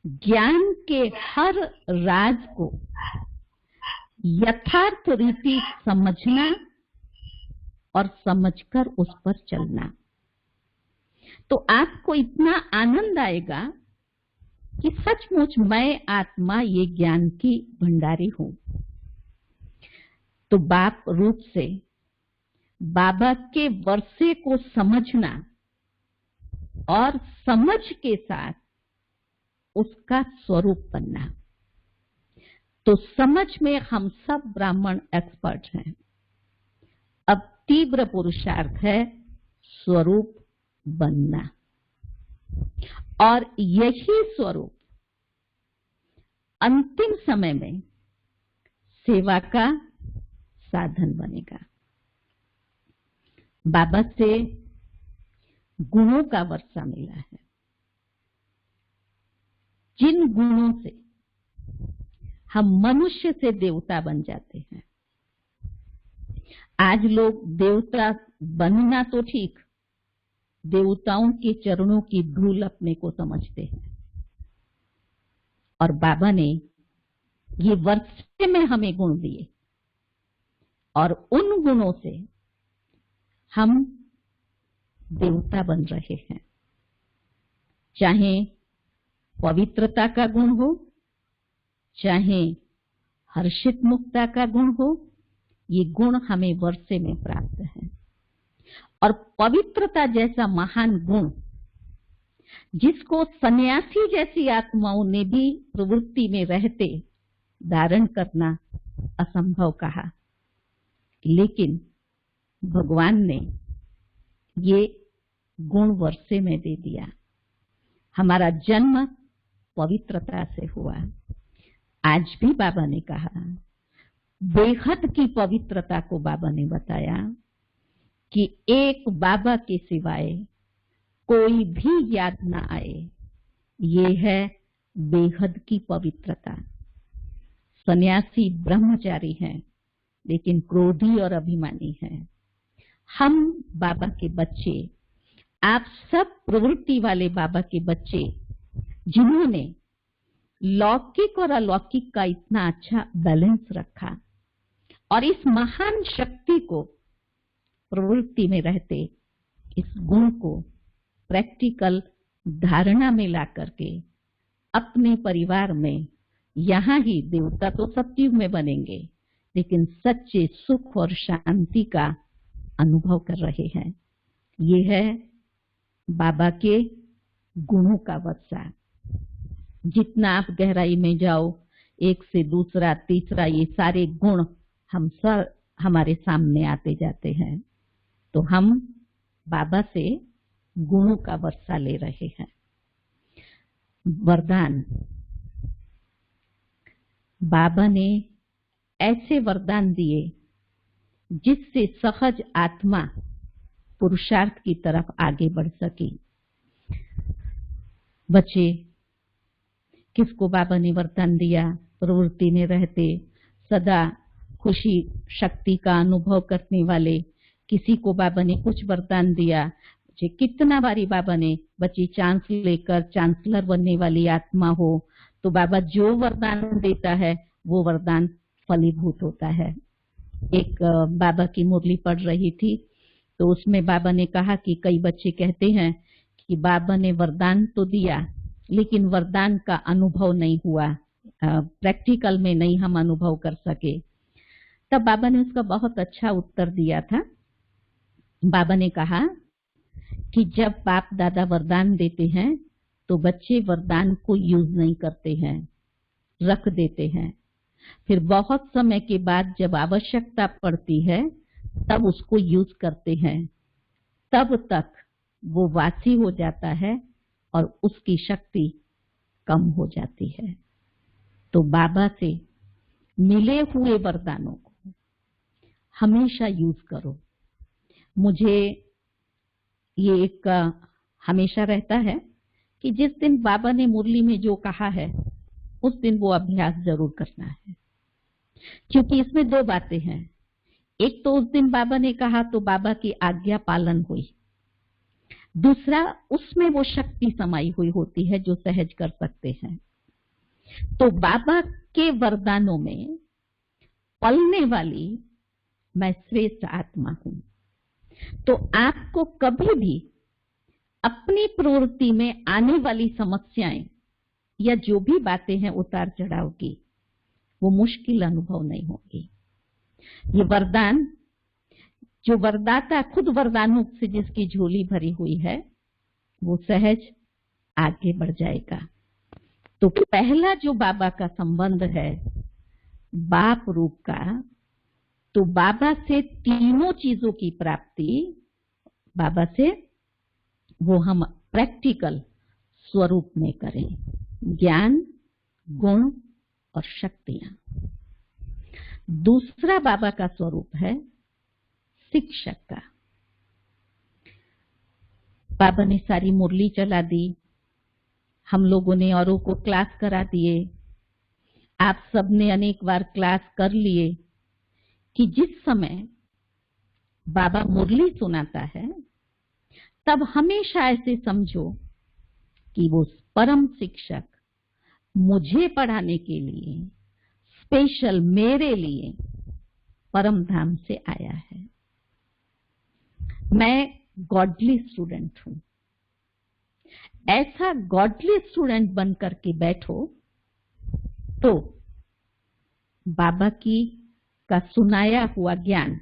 Speaker 2: ज्ञान के हर राज को यथार्थ रीति समझना और समझकर उस पर चलना, तो आपको इतना आनंद आएगा कि सचमुच मैं आत्मा ये ज्ञान की भंडारी हूं। तो बाप रूप से बाबा के वर्षे को समझना और समझ के साथ उसका स्वरूप बनना, तो समझ में हम सब ब्राह्मण एक्सपर्ट हैं। अब तीव्र पुरुषार्थ है स्वरूप बनना, और यही स्वरूप अंतिम समय में सेवा का साधन बनेगा। बाबा से गुणों का वर्षा मिला है, जिन गुणों से हम मनुष्य से देवता बन जाते हैं। आज लोग देवता बनना तो ठीक, देवताओं के चरणों की धूल अपने को समझते हैं, और बाबा ने ये वर्षे में हमें गुण दिए, और उन गुणों से हम देवता बन रहे हैं। चाहे पवित्रता का गुण हो, चाहे हर्षित मुक्ता का गुण हो, ये गुण हमें वर्षे में प्राप्त है। और पवित्रता जैसा महान गुण, जिसको सन्यासी जैसी आत्माओं ने भी प्रवृत्ति में रहते धारण करना असंभव कहा, लेकिन भगवान ने ये गुण वर्षे में दे दिया। हमारा जन्म पवित्रता से हुआ। आज भी बाबा ने कहा, बेहद की पवित्रता को बाबा ने बताया कि एक बाबा के सिवाय कोई भी याद ना आए, ये है बेहद की पवित्रता। सन्यासी ब्रह्मचारी हैं, लेकिन क्रोधी और अभिमानी हैं। हम बाबा के बच्चे, आप सब प्रवृत्ति वाले बाबा के बच्चे, जिन्होंने लौकिक और अलौकिक का इतना अच्छा बैलेंस रखा और इस महान शक्ति को प्रवृत्ति में रहते, इस गुण को प्रैक्टिकल धारणा में ला करके अपने परिवार में, यहाँ ही देवता तो सतयुग में बनेंगे, लेकिन सच्चे सुख और शांति का अनुभव कर रहे हैं। ये है बाबा के गुणों का वर्षा। जितना आप गहराई में जाओ, एक से दूसरा तीसरा, ये सारे गुण हम सब हमारे सामने आते जाते हैं। तो हम बाबा से गुणों का वर्षा ले रहे हैं। वरदान, बाबा ने ऐसे वरदान दिए जिससे सहज आत्मा पुरुषार्थ की तरफ आगे बढ़ सके। बच्चे, किसको बाबा ने वरदान दिया? प्रवृत्ति में रहते, सदा खुशी शक्ति का अनुभव करने वाले किसी को बाबा ने कुछ वरदान दिया। कितना बारी बाबा ने बच्ची चांस लेकर चांसलर बनने वाली आत्मा हो तो बाबा जो वरदान देता है वो वरदान फलीभूत होता है। एक बाबा की मुरली पढ़ रही थी तो उसमें बाबा ने कहा कि कई बच्चे कहते हैं कि बाबा ने वरदान तो दिया लेकिन वरदान का अनुभव नहीं हुआ, प्रैक्टिकल में नहीं हम अनुभव कर सके। तब बाबा ने उसका बहुत अच्छा उत्तर दिया था। बाबा ने कहा कि जब बाप दादा वरदान देते हैं तो बच्चे वरदान को यूज नहीं करते हैं, रख देते हैं। फिर बहुत समय के बाद जब आवश्यकता पड़ती है तब उसको यूज करते हैं। तब तक वो वासी हो जाता है और उसकी शक्ति कम हो जाती है। तो बाबा से मिले हुए वरदानों को हमेशा यूज करो। मुझे ये एक हमेशा रहता है कि जिस दिन बाबा ने मुरली में जो कहा है उस दिन वो अभ्यास जरूर करना है, क्योंकि इसमें दो बातें हैं। एक तो उस दिन बाबा ने कहा तो बाबा की आज्ञा पालन हुई, दूसरा उसमें वो शक्ति समाई हुई होती है जो सहज कर सकते हैं। तो बाबा के वरदानों में पलने वाली मैं श्रेष्ठ आत्मा हूं। तो आपको कभी भी अपनी प्रवृत्ति में आने वाली समस्याएं या जो भी बातें हैं उतार चढ़ाव की, वो मुश्किल अनुभव नहीं होगी। ये वरदान, जो वरदाता खुद वरदानों से जिसकी झोली भरी हुई है वो सहज आगे बढ़ जाएगा। तो पहला जो बाबा का संबंध है बाप रूप का, तो बाबा से तीनों चीजों की प्राप्ति, बाबा से वो हम प्रैक्टिकल स्वरूप में करें, ज्ञान, गुण और शक्तियां। दूसरा बाबा का स्वरूप है शिक्षक का। बाबा ने सारी मुरली चला दी, हम लोगों ने औरों को क्लास करा दिए, आप सबने अनेक बार क्लास कर लिए कि जिस समय बाबा मुरली सुनाता है तब हमेशा ऐसे समझो कि वो परम शिक्षक मुझे पढ़ाने के लिए स्पेशल मेरे लिए परम धाम से आया है। मैं गॉडली स्टूडेंट हूं। ऐसा गॉडली स्टूडेंट बन करके बैठो तो बाबा की का सुनाया हुआ ज्ञान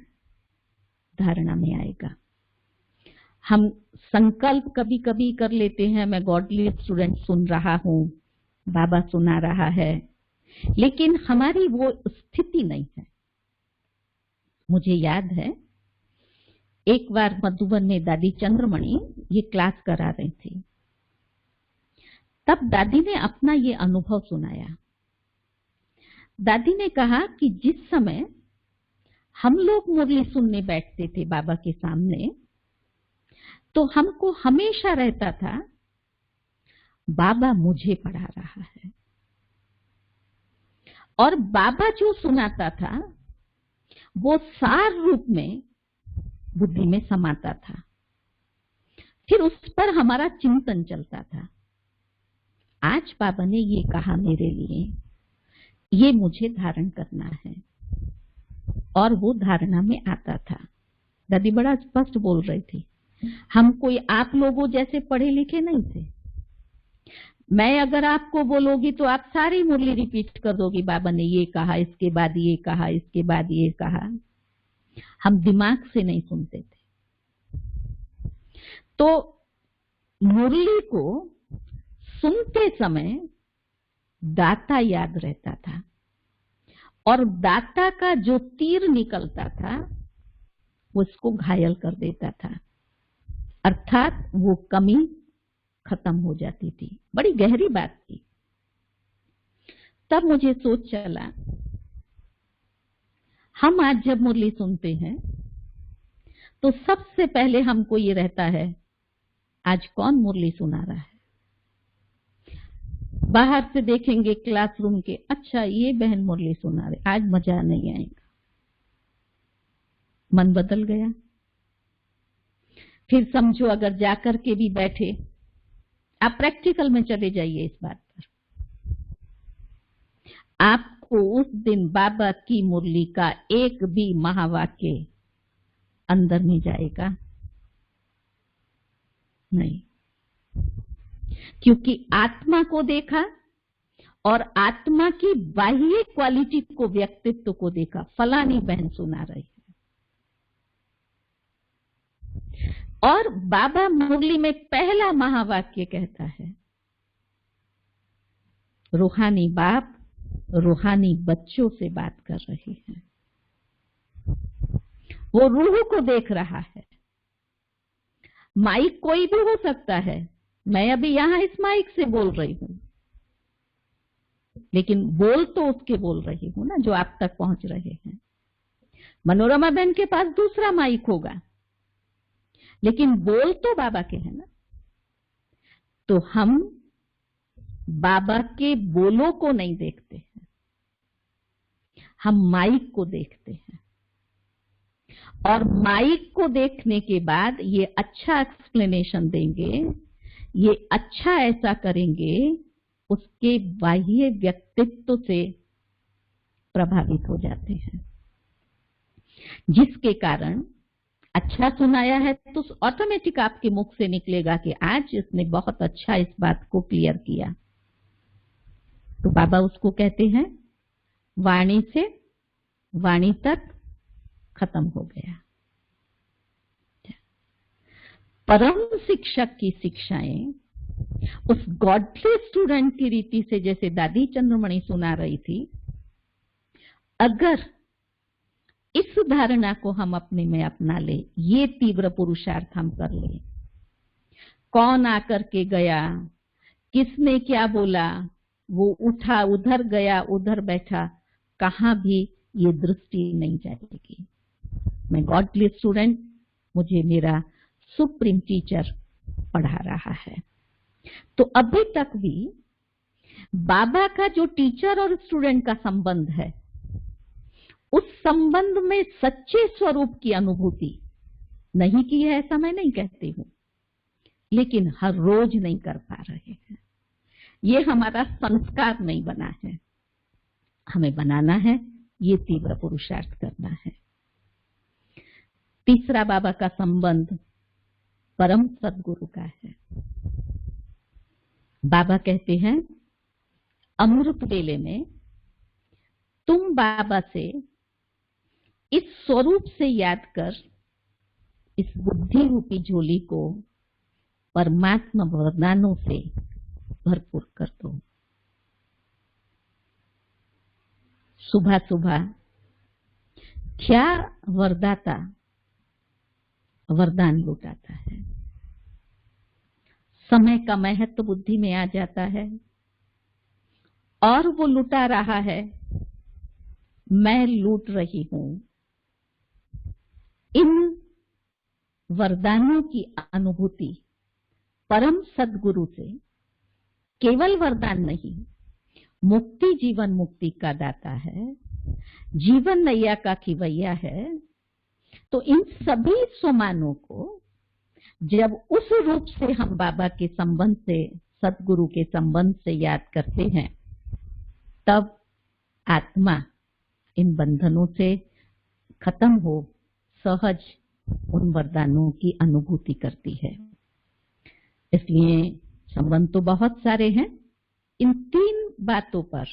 Speaker 2: धारणा में आएगा। हम संकल्प कभी कभी कर लेते हैं, मैं गॉडली स्टूडेंट सुन रहा हूं, बाबा सुना रहा है, लेकिन हमारी वो स्थिति नहीं है। मुझे याद है एक बार मधुबन में दादी चंद्रमणि ये क्लास करा रही थी, तब दादी ने अपना ये अनुभव सुनाया। दादी ने कहा कि जिस समय हम लोग मुरली सुनने बैठते थे बाबा के सामने, तो हमको हमेशा रहता था बाबा मुझे पढ़ा रहा है, और बाबा जो सुनाता था वो सार रूप में बुद्धि में समाता था। फिर उस पर हमारा चिंतन चलता था। आज बाबा ने ये कहा मेरे लिए, ये मुझे धारण करना है, और वो धारणा में आता था। दादी बड़ा स्पष्ट बोल रही थी, हम कोई आप लोगों जैसे पढ़े लिखे नहीं थे। मैं अगर आपको बोलोगी तो आप सारी मुरली रिपीट कर दोगी, बाबा ने ये कहा, इसके बाद ये कहा, इसके बाद ये कहा। हम दिमाग से नहीं सुनते थे। तो मुरली को सुनते समय दाता याद रहता था, और दाता का जो तीर निकलता था वो उसको घायल कर देता था, अर्थात वो कमी खत्म हो जाती थी। बड़ी गहरी बात थी। तब मुझे सोच चला, हम आज जब मुरली सुनते हैं तो सबसे पहले हमको ये रहता है आज कौन मुरली सुना रहा है। बाहर से देखेंगे क्लासरूम के, अच्छा ये बहन मुरली सुना रहे, आज मजा नहीं आएगा। मन बदल गया। फिर समझो अगर जाकर के भी बैठे, आप प्रैक्टिकल में चले जाइए इस बात पर, आपको उस दिन बाबा की मुरली का एक भी महावाक्य अंदर नहीं जाएगा, नहीं, क्योंकि आत्मा को देखा और आत्मा की बाह्य क्वालिटी को, व्यक्तित्व को देखा। फलानी बहन सुना रही है, और बाबा मुरली में पहला महावाक्य कहता है, रूहानी बाप रूहानी बच्चों से बात कर रहे हैं। वो रूह को देख रहा है। माइक कोई भी हो सकता है, मैं अभी यहां इस माइक से बोल रही हूं, लेकिन बोल तो उसके बोल रही हूं ना जो आप तक पहुंच रहे हैं। मनोरमा बहन के पास दूसरा माइक होगा, लेकिन बोल तो बाबा के हैं ना। तो हम बाबा के बोलों को नहीं देखते हैं, हम माइक को देखते हैं, और माइक को देखने के बाद ये अच्छा एक्सप्लेनेशन देंगे, ये अच्छा ऐसा करेंगे, उसके बाह्य व्यक्तित्व से प्रभावित हो जाते हैं, जिसके कारण अच्छा सुनाया है तो ऑटोमेटिक आपके मुख से निकलेगा कि आज इसने बहुत अच्छा इस बात को क्लियर किया। तो बाबा उसको कहते हैं वाणी से वाणी तक खत्म हो गया। परम शिक्षक की शिक्षाएं उस गॉडली स्टूडेंट की रीति से, जैसे दादी चंद्रमणि सुना रही थी, अगर इस धारणा को हम अपने में अपना ले, ये तीव्र पुरुषार्थ हम कर ले, कौन आकर के गया, किसने क्या बोला, वो उठा उधर गया उधर बैठा, कहां भी ये दृष्टि नहीं जाएगी। मैं गॉडली स्टूडेंट, मुझे मेरा सुप्रीम टीचर पढ़ा रहा है। तो अभी तक भी बाबा का जो टीचर और स्टूडेंट का संबंध है, उस संबंध में सच्चे स्वरूप की अनुभूति नहीं की है, ऐसा मैं नहीं कहती हूं, लेकिन हर रोज नहीं कर पा रहे हैं। ये हमारा संस्कार नहीं बना है, हमें बनाना है, ये तीव्र पुरुषार्थ करना है। तीसरा बाबा का संबंध परम सद्गुरु का है। बाबा कहते हैं अमृत वेले में तुम बाबा से इस स्वरूप से याद कर इस बुद्धि रूपी झोली को परमात्मा वरदानों से भरपूर कर दो। सुबह सुबह क्या वरदाता वरदान लुटाता है। समय का महत्व बुद्धि में आ जाता है, और वो लुटा रहा है, मैं लूट रही हूं, इन वरदानों की अनुभूति परम सद्गुरु से केवल वरदान नहीं, मुक्ति जीवन मुक्ति का दाता है, जीवन नैया का खिवैया है। तो इन सभी सोमानों को जब उस रूप से हम बाबा के संबंध से, सद्गुरु के संबंध से याद करते हैं, तब आत्मा इन बंधनों से खत्म हो सहज उन वरदानों की अनुभूति करती है। इसलिए संबंध तो बहुत सारे हैं। इन 3 बातों पर,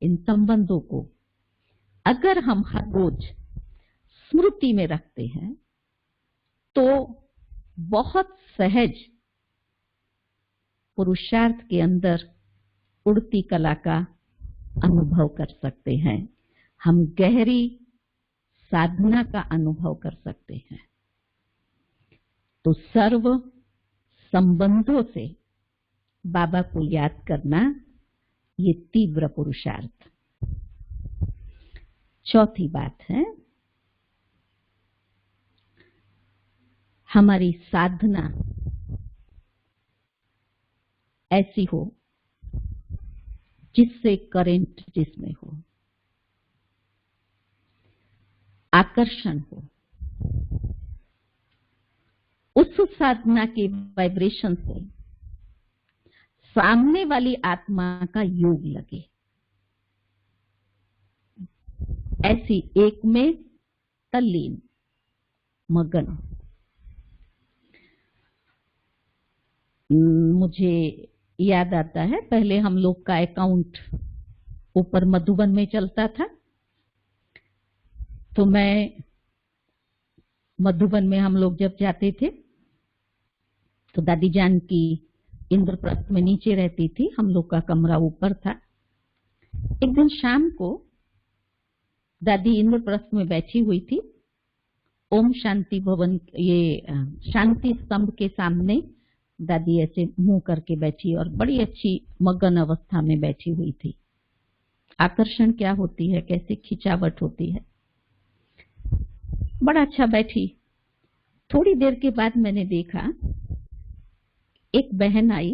Speaker 2: इन संबंधों को अगर हम हर रोज स्मृति में रखते हैं तो बहुत सहज पुरुषार्थ के अंदर उड़ती कला का अनुभव कर सकते हैं। हम गहरी साधना का अनुभव कर सकते हैं। तो सर्व संबंधों से बाबा को याद करना, ये तीव्र पुरुषार्थ। चौथी बात है, हमारी साधना ऐसी हो जिससे करंट जिसमें हो, आकर्षण हो, उस साधना के वाइब्रेशन से सामने वाली आत्मा का योग लगे, ऐसी एक में तल्लीन मगन। मुझे याद आता है, पहले हम लोग का अकाउंट ऊपर मधुबन में चलता था, तो मैं मधुबन में हम लोग जब जाते थे तो दादी जान की इंद्रप्रस्थ में नीचे रहती थी, हम लोग का कमरा ऊपर था। एक दिन शाम को दादी इंद्रप्रस्थ में बैठी हुई थी, ओम शांति भवन, ये शांति स्तंभ के सामने दादी ऐसे मुंह करके बैठी और बड़ी अच्छी मगन अवस्था में बैठी हुई थी। आकर्षण क्या होती है, कैसे खिंचावट होती है, बड़ा अच्छा बैठी। थोड़ी देर के बाद मैंने देखा एक बहन आई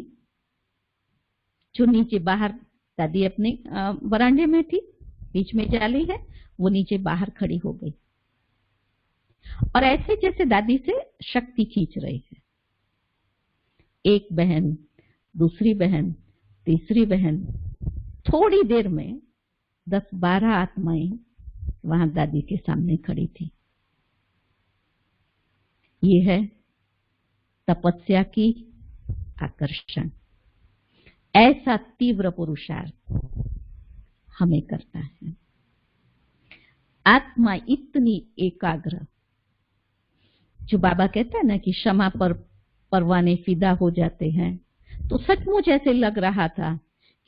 Speaker 2: जो नीचे बाहर, दादी अपने बरामदे में थी, बीच में जाली है, वो नीचे बाहर खड़ी हो गई और ऐसे जैसे दादी से शक्ति खींच रही है। एक बहन, दूसरी बहन, तीसरी बहन, थोड़ी देर में 10-12 आत्माएं वहां दादी के सामने खड़ी थी। ये है तपस्या की आकर्षण। ऐसा तीव्र पुरुषार्थ हमें करना है। आत्मा इतनी एकाग्र, जो बाबा कहता है ना कि क्षमा पर परवाने फिदा हो जाते हैं, तो सचमुच ऐसे लग रहा था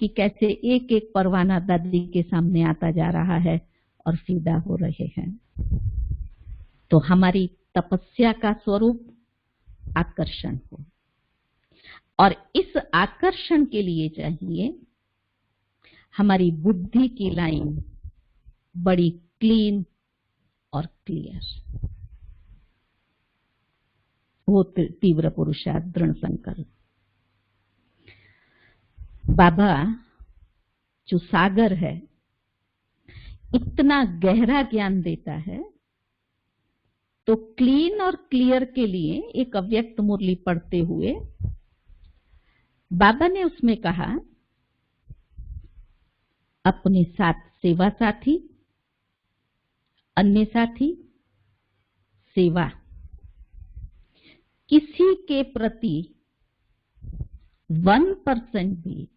Speaker 2: कि कैसे एक एक परवाना दादी के सामने आता जा रहा है और फिदा हो रहे हैं। तो हमारी तपस्या का स्वरूप आकर्षण हो, और इस आकर्षण के लिए चाहिए हमारी बुद्धि की लाइन बड़ी क्लीन और क्लियर। वो तीव्र पुरुषार्थ, दृढ़ संकल्प। बाबा जो सागर है, इतना गहरा ज्ञान देता है, तो क्लीन और क्लियर के लिए एक अव्यक्त मुरली पढ़ते हुए बाबा ने उसमें कहा, अपने साथ सेवा साथी, अन्य साथी, सेवा, किसी के प्रति 1% भी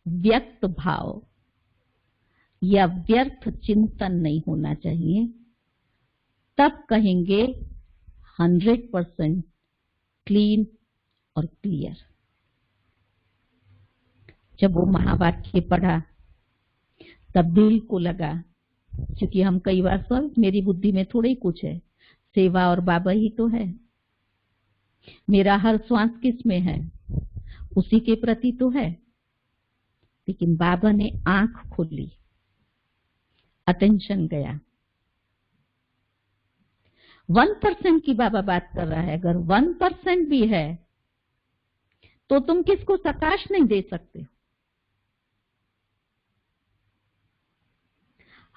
Speaker 2: व्यक्त भाव या व्यर्थ चिंतन नहीं होना चाहिए, तब कहेंगे 100% क्लीन और क्लियर। जब वो महावाक्य पढ़ा तब दिल को लगा, क्योंकि हम कई बार सोच, मेरी बुद्धि में थोड़ा ही कुछ है, सेवा और बाबा ही तो है, मेरा हर श्वास किस में है, उसी के प्रति तो है। लेकिन बाबा ने आंख खोली, अटेंशन गया, 1% की बाबा बात कर रहा है। अगर 1% भी है तो तुम किसको प्रकाश नहीं दे सकते हो?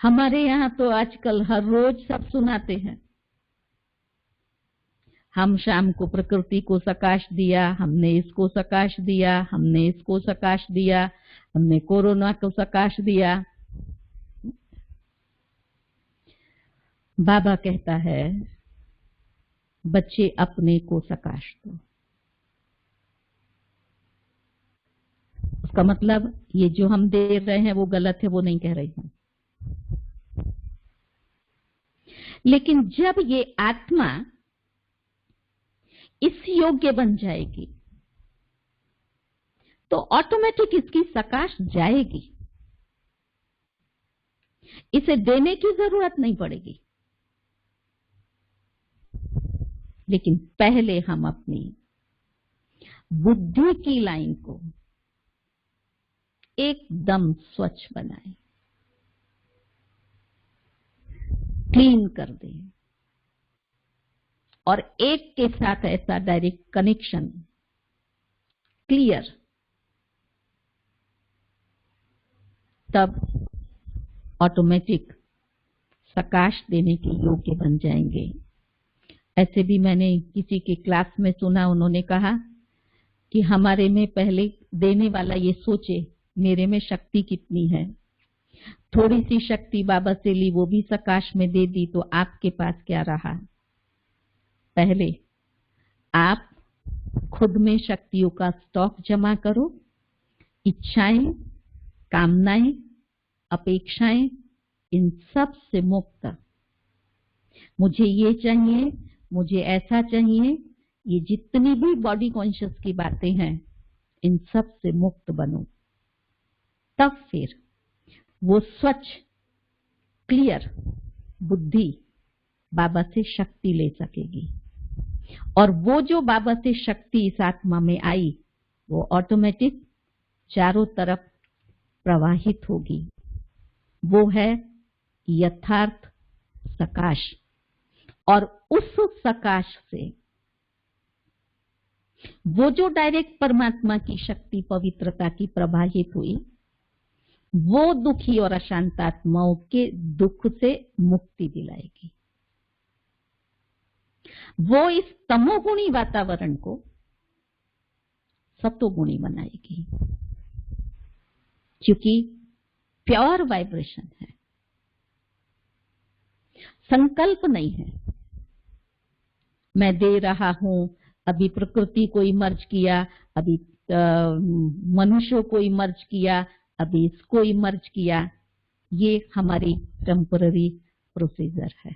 Speaker 2: हमारे यहां तो आजकल हर रोज सब सुनाते हैं, हम शाम को प्रकृति को प्रकाश दिया, हमने इसको प्रकाश दिया, हमने इसको प्रकाश दिया, हमने कोरोना को प्रकाश दिया। बाबा कहता है बच्चे अपने को प्रकाश दो। उसका मतलब ये जो हम दे रहे हैं वो गलत है, वो नहीं कह रही हूं। लेकिन जब ये आत्मा इस योग्य बन जाएगी तो ऑटोमेटिक इसकी प्रकाश जाएगी, इसे देने की जरूरत नहीं पड़ेगी। लेकिन पहले हम अपनी बुद्धि की लाइन को एकदम स्वच्छ बनाएं, क्लीन कर दें और एक के साथ ऐसा डायरेक्ट कनेक्शन क्लियर, तब ऑटोमेटिक प्रकाश देने के योग्य बन जाएंगे। ऐसे भी मैंने किसी के क्लास में सुना, उन्होंने कहा कि हमारे में पहले देने वाला ये सोचे मेरे में शक्ति कितनी है, थोड़ी सी शक्ति बाबा से ली, वो भी प्रकाश में दे दी, तो आपके पास क्या रहा? पहले आप खुद में शक्तियों का स्टॉक जमा करो, इच्छाएं, कामनाएं, अपेक्षाएं, इन सब से मुक्त। मुझे ये चाहिए, मुझे ऐसा चाहिए, ये जितनी भी बॉडी कॉन्शियस की बातें हैं, इन सब से मुक्त बनो। तब फिर वो स्वच्छ क्लियर बुद्धि बाबा से शक्ति ले सकेगी, और वो जो बाबा से शक्ति इस आत्मा में आई वो ऑटोमेटिक चारों तरफ प्रवाहित होगी। वो है यथार्थ प्रकाश, और उस प्रकाश से वो जो डायरेक्ट परमात्मा की शक्ति पवित्रता की प्रवाहित हुई, वो दुखी और अशांत आत्माओं के दुख से मुक्ति दिलाएगी। वो इस तमोगुणी वातावरण को सतोगुणी बनाएगी, क्योंकि प्योर वाइब्रेशन है, संकल्प नहीं है। मैं दे रहा हूं, अभी प्रकृति को इमर्ज किया, अभी मनुष्यों को इमर्ज किया, अभी इसको इमर्ज किया, ये हमारी टेम्पररी प्रोसीजर है।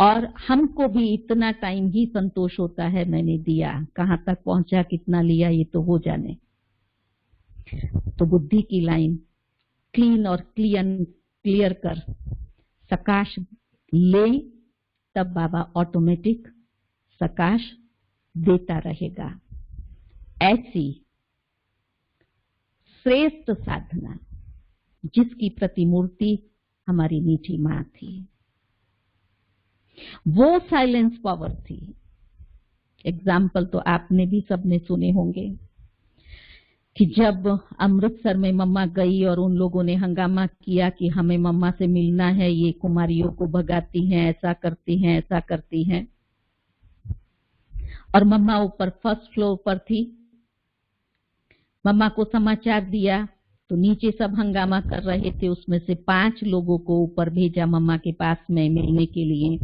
Speaker 2: और हमको भी इतना टाइम ही संतोष होता है, मैंने दिया, कहां तक पहुंचा, कितना लिया, ये तो वो जाने। तो बुद्धि की लाइन क्लीन और क्लियर कर प्रकाश ले, तब बाबा ऑटोमेटिक प्रकाश देता रहेगा। ऐसी श्रेष्ठ साधना जिसकी प्रतिमूर्ति हमारी मीठी मां थी, वो साइलेंस पावर थी। एग्जाम्पल तो आपने भी सबने सुने होंगे कि जब अमृतसर में मम्मा गई और उन लोगों ने हंगामा किया कि हमें मम्मा से मिलना है, ये कुमारियों को भगाती हैं, ऐसा करती हैं, ऐसा करती हैं, और मम्मा ऊपर फर्स्ट फ्लोर पर थी। मम्मा को समाचार दिया तो नीचे सब हंगामा कर रहे थे, उसमें से 5 लोगों को ऊपर भेजा मम्मा के पास में मिलने के लिए।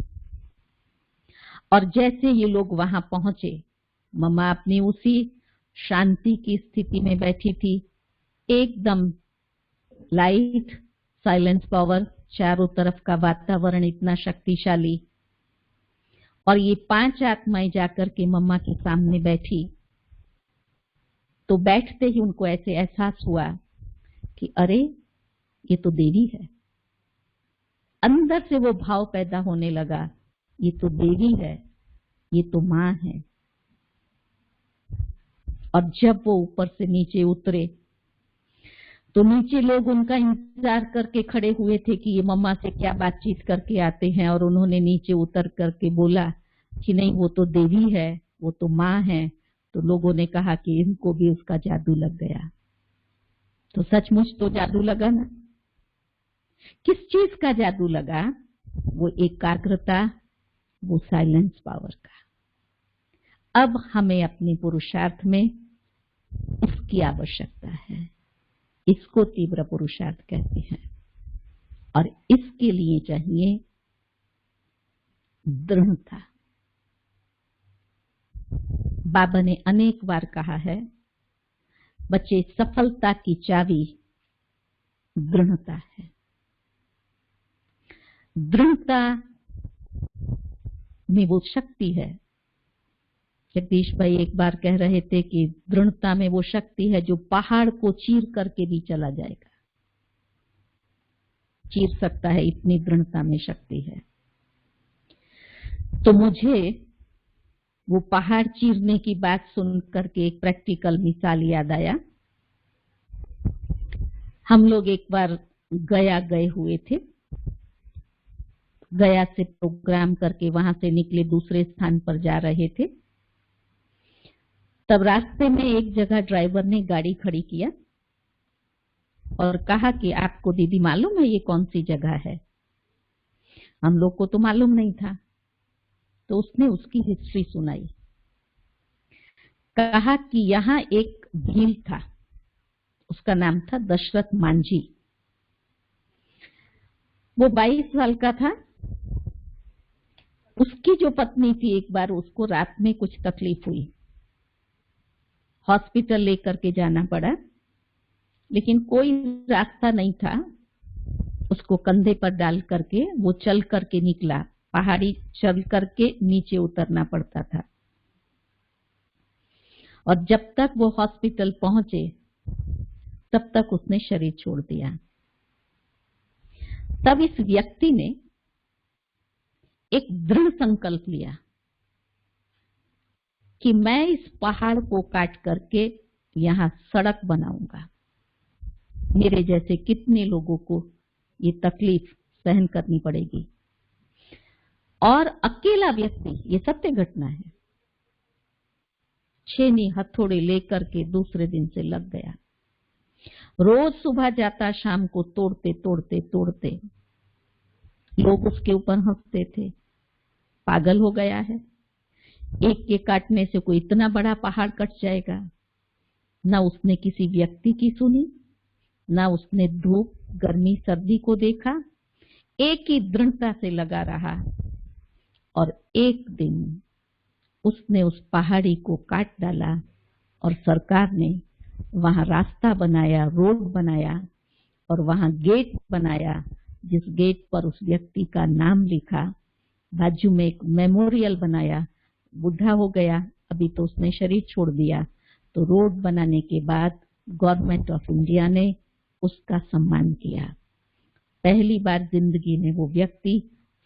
Speaker 2: और जैसे ये लोग वहां पहुंचे, मम्मा अपनी उसी शांति की स्थिति में बैठी थी, एकदम लाइट, साइलेंस पावर, चारों तरफ का वातावरण इतना शक्तिशाली, और ये 5 आत्माएं जाकर के मम्मा के सामने बैठी। तो बैठते ही उनको ऐसे एहसास हुआ कि अरे ये तो देवी है। अंदर से वो भाव पैदा होने लगा, ये तो देवी है, ये तो मां है। और जब वो ऊपर से नीचे उतरे तो नीचे लोग उनका इंतजार करके खड़े हुए थे कि ये मम्मा से क्या बातचीत करके आते हैं, और उन्होंने नीचे उतर करके बोला कि नहीं, वो तो देवी है, वो तो माँ है। तो लोगों ने कहा कि इनको भी उसका जादू लग गया। तो सचमुच तो जादू लगा ना। किस चीज का जादू लगा? वो एकाग्रता, वो साइलेंस पावर का। अब हमें अपने पुरुषार्थ में इसकी आवश्यकता है। इसको तीव्र पुरुषार्थ कहते हैं, और इसके लिए चाहिए दृढ़ता। बाबा ने अनेक बार कहा है, बच्चे, सफलता की चाबी दृढ़ता है। दृढ़ता में वो शक्ति है। जगदीश भाई एक बार कह रहे थे कि दृढ़ता में वो शक्ति है जो पहाड़ को चीर करके भी चला जाएगा, चीर सकता है, इतनी दृढ़ता में शक्ति है। तो मुझे वो पहाड़ चीरने की बात सुन करके एक प्रैक्टिकल मिसाल याद आया। हम लोग एक बार गया गए हुए थे। गया से प्रोग्राम करके वहां से निकले, दूसरे स्थान पर जा रहे थे। तब रास्ते में एक जगह ड्राइवर ने गाड़ी खड़ी किया और कहा कि आपको दीदी मालूम है ये कौन सी जगह है? हम लोग को तो मालूम नहीं था। तो उसने उसकी हिस्ट्री सुनाई। कहा कि यहाँ एक भील था, उसका नाम था दशरथ मांझी। वो 22 साल का था। उसकी जो पत्नी थी, एक बार उसको रात में कुछ तकलीफ हुई, हॉस्पिटल लेकर के जाना पड़ा, लेकिन कोई रास्ता नहीं था। उसको कंधे पर डाल करके वो चल करके निकला। पहाड़ी चल करके नीचे उतरना पड़ता था, और जब तक वो हॉस्पिटल पहुंचे तब तक उसने शरीर छोड़ दिया। तब इस व्यक्ति ने एक दृढ़ संकल्प लिया कि मैं इस पहाड़ को काट करके यहां सड़क बनाऊंगा। मेरे जैसे कितने लोगों को ये तकलीफ सहन करनी पड़ेगी। और अकेला व्यक्ति, ये सत्य घटना है, छेनी हथौड़े लेकर के दूसरे दिन से लग गया। रोज सुबह जाता, शाम को तोड़ते तोड़ते तोड़ते। लोग उसके ऊपर हंसते थे, पागल हो गया है, एक के काटने से कोई इतना बड़ा पहाड़ कट जाएगा। ना उसने किसी व्यक्ति की सुनी, ना उसने धूप गर्मी सर्दी को देखा, एक ही दृढ़ता से लगा रहा। और एक दिन उसने उस पहाड़ी को काट डाला, और सरकार ने वहां रास्ता बनाया, रोड बनाया, और वहां गेट बनाया, जिस गेट पर उस व्यक्ति का नाम लिखा। बाजू में एक मेमोरियल बनाया। बुढ़ा हो गया, अभी तो उसने शरीर छोड़ दिया। तो रोड बनाने के बाद गवर्नमेंट ऑफ इंडिया ने उसका सम्मान किया। पहली बार जिंदगी में वो व्यक्ति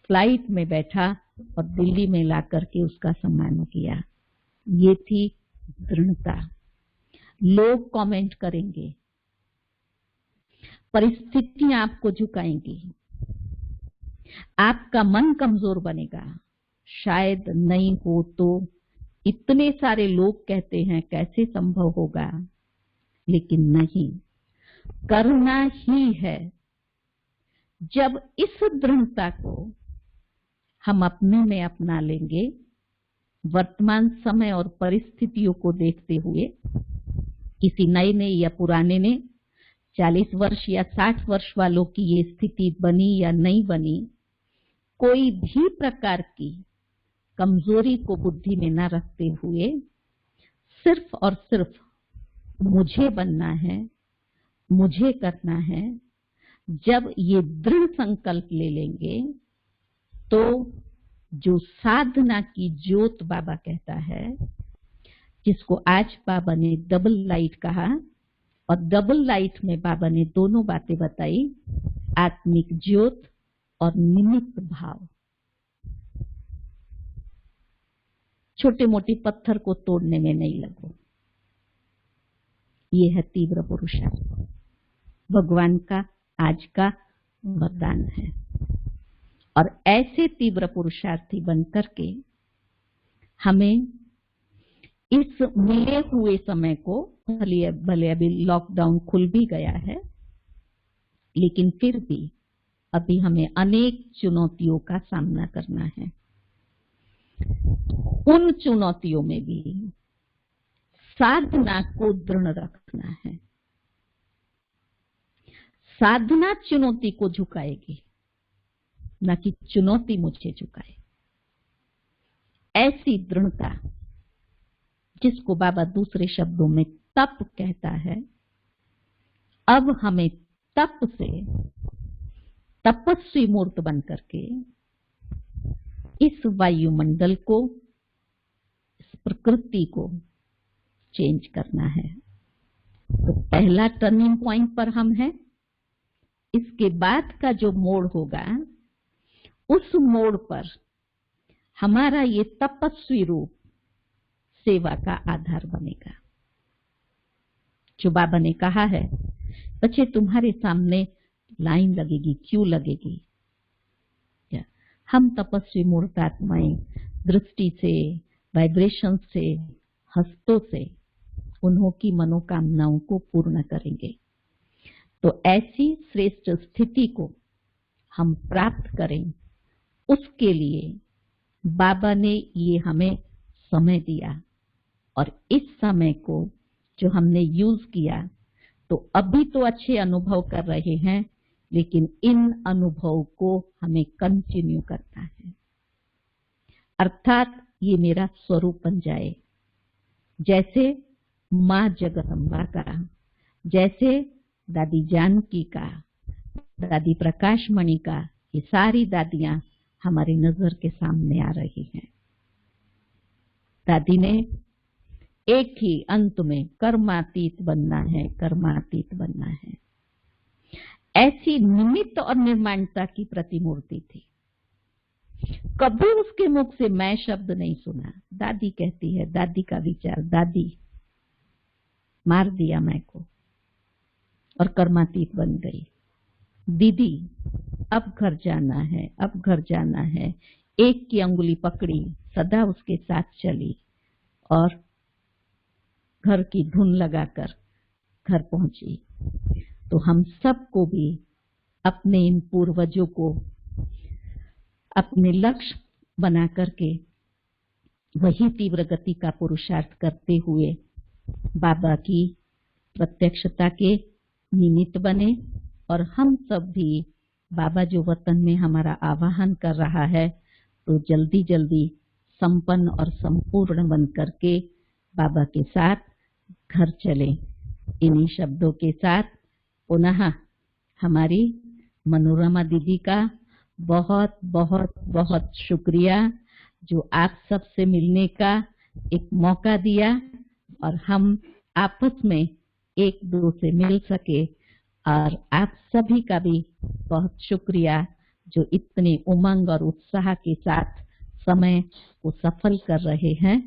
Speaker 2: फ्लाइट में बैठा और दिल्ली में ला करके उसका सम्मान किया। ये थी दृढ़ता। लोग कमेंट करेंगे, परिस्थितियां आपको झुकाएंगी, आपका मन कमजोर बनेगा। शायद नहीं हो तो इतने सारे लोग कहते हैं कैसे संभव होगा, लेकिन नहीं, करना ही है। जब इस दृढ़ता को हम अपने में अपना लेंगे, वर्तमान समय और परिस्थितियों को देखते हुए, किसी नए ने या पुराने ने, 40 वर्ष या 60 वर्ष वालों की ये स्थिति बनी या नहीं बनी, कोई भी प्रकार की कमजोरी को बुद्धि में न रखते हुए सिर्फ और सिर्फ मुझे बनना है, मुझे करना है। जब ये दृढ़ संकल्प ले लेंगे तो जो साधना की ज्योत बाबा कहता है, जिसको आज बाबा ने डबल लाइट कहा, और डबल लाइट में बाबा ने दोनों बातें बताई, आत्मिक ज्योत और निमित्त भाव। छोटे मोटे पत्थर को तोड़ने में नहीं लगो, ये है तीव्र पुरुषार्थ। भगवान का आज का वरदान है। और ऐसे तीव्र पुरुषार्थी बनकर के हमें इस मिले हुए समय को, भले अभी लॉकडाउन खुल भी गया है, लेकिन फिर भी अभी हमें अनेक चुनौतियों का सामना करना है। उन चुनौतियों में भी साधना को दृढ़ रखना है। साधना चुनौती को झुकाएगी, न कि चुनौती मुझे झुकाए। ऐसी दृढ़ता, जिसको बाबा दूसरे शब्दों में तप कहता है, अब हमें तप से तपस्वी मूर्त बन करके इस वायुमंडल को, इस प्रकृति को चेंज करना है। तो पहला टर्निंग पॉइंट पर हम हैं। इसके बाद का जो मोड़ होगा, उस मोड़ पर हमारा ये तपस्वी रूप सेवा का आधार बनेगा। जो बाबा ने कहा है, बच्चे तुम्हारे सामने लाइन लगेगी, क्यों लगेगी? हम तपस्वी मूर्तात्माएं दृष्टि से, वाइब्रेशन से, हस्तों से उन्हों की मनोकामनाओं को पूर्ण करेंगे। तो ऐसी श्रेष्ठ स्थिति को हम प्राप्त करें, उसके लिए बाबा ने ये हमें समय दिया। और इस समय को जो हमने यूज किया, तो अभी तो अच्छे अनुभव कर रहे हैं, लेकिन इन अनुभव को हमें कंटिन्यू करना है। अर्थात ये मेरा स्वरूप बन जाए, जैसे माँ जगदम्बा का, जैसे दादी जानकी का, दादी प्रकाश मणि का, ये सारी दादियां हमारी नजर के सामने आ रही हैं। दादी ने एक ही अंत में कर्मातीत बनना है, कर्मातीत बनना है। ऐसी निमित्त और निर्माणता की प्रतिमूर्ति थी। कभी उसके मुख से मैं शब्द नहीं सुना। दादी कहती है, दादी का विचार, दादी मार दिया मैं को और कर्मातीत बन गई। दीदी अब घर जाना है, अब घर जाना है। एक की अंगुली पकड़ी, सदा उसके साथ चली और घर की धुन लगाकर घर पहुंची। तो हम सबको भी अपने इन पूर्वजों को अपने लक्ष्य बना करके वही तीव्र गति का पुरुषार्थ करते हुए बाबा की प्रत्यक्षता के निमित्त बने। और हम सब भी बाबा जो वतन में हमारा आवाहन कर रहा है, तो जल्दी जल्दी संपन्न और संपूर्ण बन करके बाबा के साथ घर चले। इन्हीं शब्दों के साथ पुनः हमारी मनोरमा दीदी का बहुत बहुत बहुत शुक्रिया, जो आप सबसे मिलने का एक मौका दिया और हम आपस में एक दो से मिल सके। और आप सभी का भी बहुत शुक्रिया, जो इतने उमंग और उत्साह के साथ समय को सफल कर रहे हैं।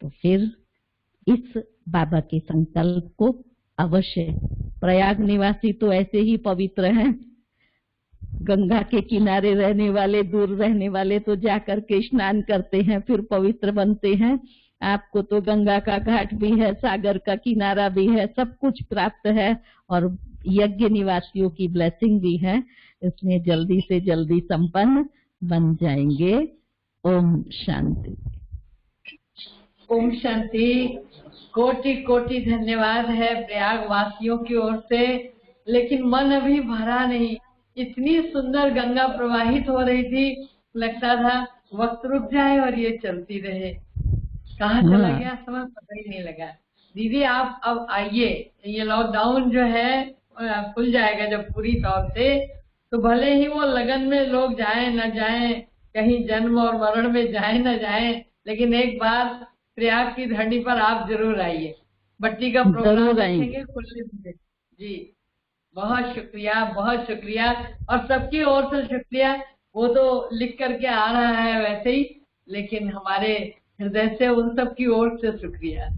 Speaker 2: तो फिर इस बाबा के संकल्प को अवश्य, प्रयाग निवासी तो ऐसे ही पवित्र हैं, गंगा के किनारे रहने वाले, दूर रहने वाले तो जाकर के स्नान करते हैं, फिर पवित्र बनते हैं। आपको तो गंगा का घाट भी है, सागर का किनारा भी है, सब कुछ प्राप्त है और यज्ञ निवासियों की ब्लेसिंग भी है। इसमें जल्दी से जल्दी संपन्न बन जाएंगे। ओम शांति।
Speaker 1: ओम शांति। कोटि कोटि धन्यवाद है प्रयाग वासियों की ओर से, लेकिन मन अभी भरा नहीं। इतनी सुंदर गंगा प्रवाहित हो रही थी, लगता था वक्त रुक जाए और ये चलती रहे। कहाँ चला गया समय पता ही नहीं लगा। दीदी आप अब आइए, ये लॉकडाउन जो है खुल जाएगा जब पूरी तौर से, तो भले ही वो लगन में लोग जाएं न जाएं, कहीं जन्म और मरण में जाएं न जाएं, लेकिन एक बार प्रयाग की धरती पर आप जरूर आइए। बट्टी का प्रोग्राम देखेंगे खुले से। जी बहुत शुक्रिया, बहुत शुक्रिया। और सबकी ओर से शुक्रिया। वो तो लिख करके आ रहा है वैसे ही, लेकिन हमारे हृदय से उन सब की ओर से शुक्रिया।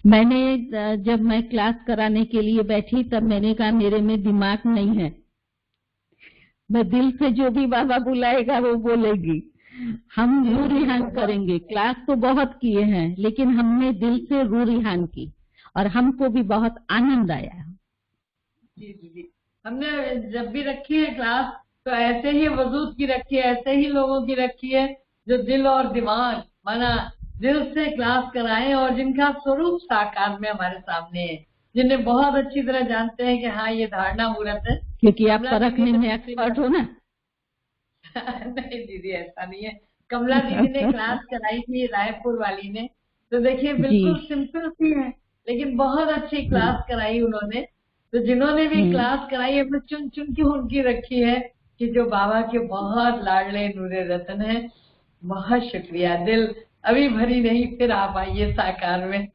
Speaker 2: मैंने जब मैं क्लास कराने के लिए बैठी तब मैंने कहा मेरे में दिमाग नहीं है, मैं दिल से जो भी बाबा बुलाएगा वो बोलेगी। हम रू रिहान करेंगे। क्लास तो बहुत किए हैं लेकिन हमने दिल से रू रिहान की और हमको भी बहुत आनंद आया।
Speaker 1: जी जी जी, हमने जब भी रखी है क्लास तो ऐसे ही वजूद की रखी है, ऐसे ही लोगों की रखी है जो दिल और दिमाग माना दिल से क्लास कराएं और जिनका स्वरूप साकार में हमारे सामने है, जिन्हें बहुत अच्छी तरह जानते हैं कि हाँ ये धारणा मूर्त है।
Speaker 2: क्योंकि आप
Speaker 1: कमला दीदी
Speaker 2: परखने
Speaker 1: ने
Speaker 2: में एक्सपर्ट हो ना।
Speaker 1: नहीं दीदी ऐसा नहीं है। कमला दीदी ने क्लास कराई थी रायपुर वाली ने, तो देखिए
Speaker 2: जी।
Speaker 1: बिल्कुल सिंपल सी है लेकिन बहुत अच्छी क्लास कराई उन्होंने। तो जिन्होंने भी क्लास कराई हमने चुन चुन के उनकी रखी है कि जो बाबा के बहुत लाडले नूरे रतन है। बहुत शुक्रिया, दिल अभी भरी नहीं, फिर आप आइए साकार में।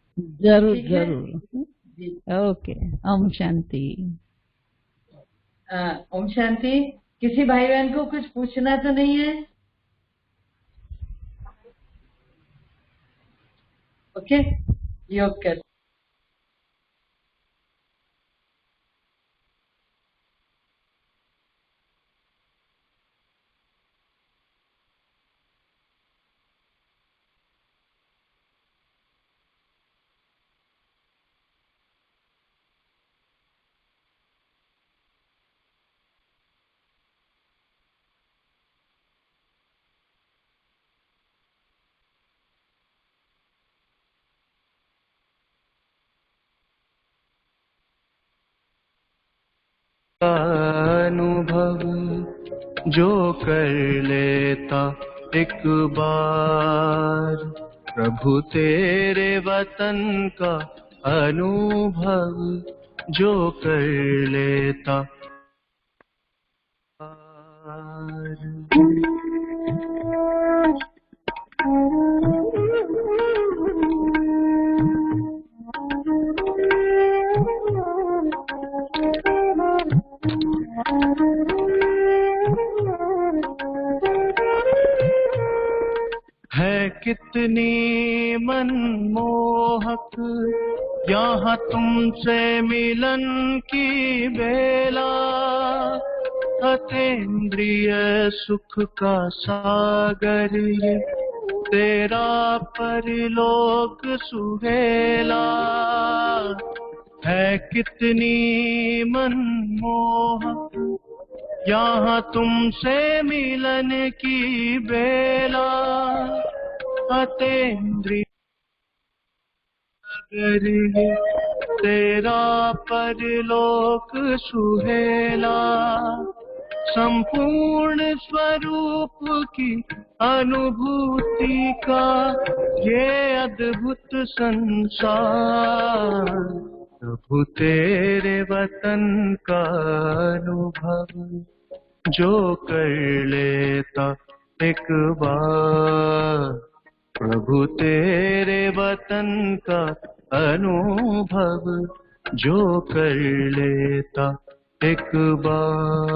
Speaker 2: जरूर
Speaker 1: ठीक है
Speaker 2: जरूर।
Speaker 1: जी।
Speaker 2: ओके। ओम शांति।
Speaker 1: ओम शांति। किसी भाई बहन को कुछ पूछना तो नहीं है? ओके, योग कर।
Speaker 3: अनुभव जो कर लेता एक बार, प्रभु तेरे वतन का अनुभव जो कर लेता है कितनी मनमोहक यहाँ तुमसे मिलन की बेला, अतीन्द्रिय सुख का सागर ये तेरा परलोक सुहेला। है कितनी मनमोहक यहाँ तुमसे मिलन की बेला, अतीन्द्रिय सागर ये तेरा परलोक सुहेला। संपूर्ण स्वरूप की अनुभूति का ये अद्भुत संसार, प्रभु तेरे वतन का अनुभव जो कर लेता एक बार, प्रभु तेरे वतन का अनुभव जो कर लेता एक बार।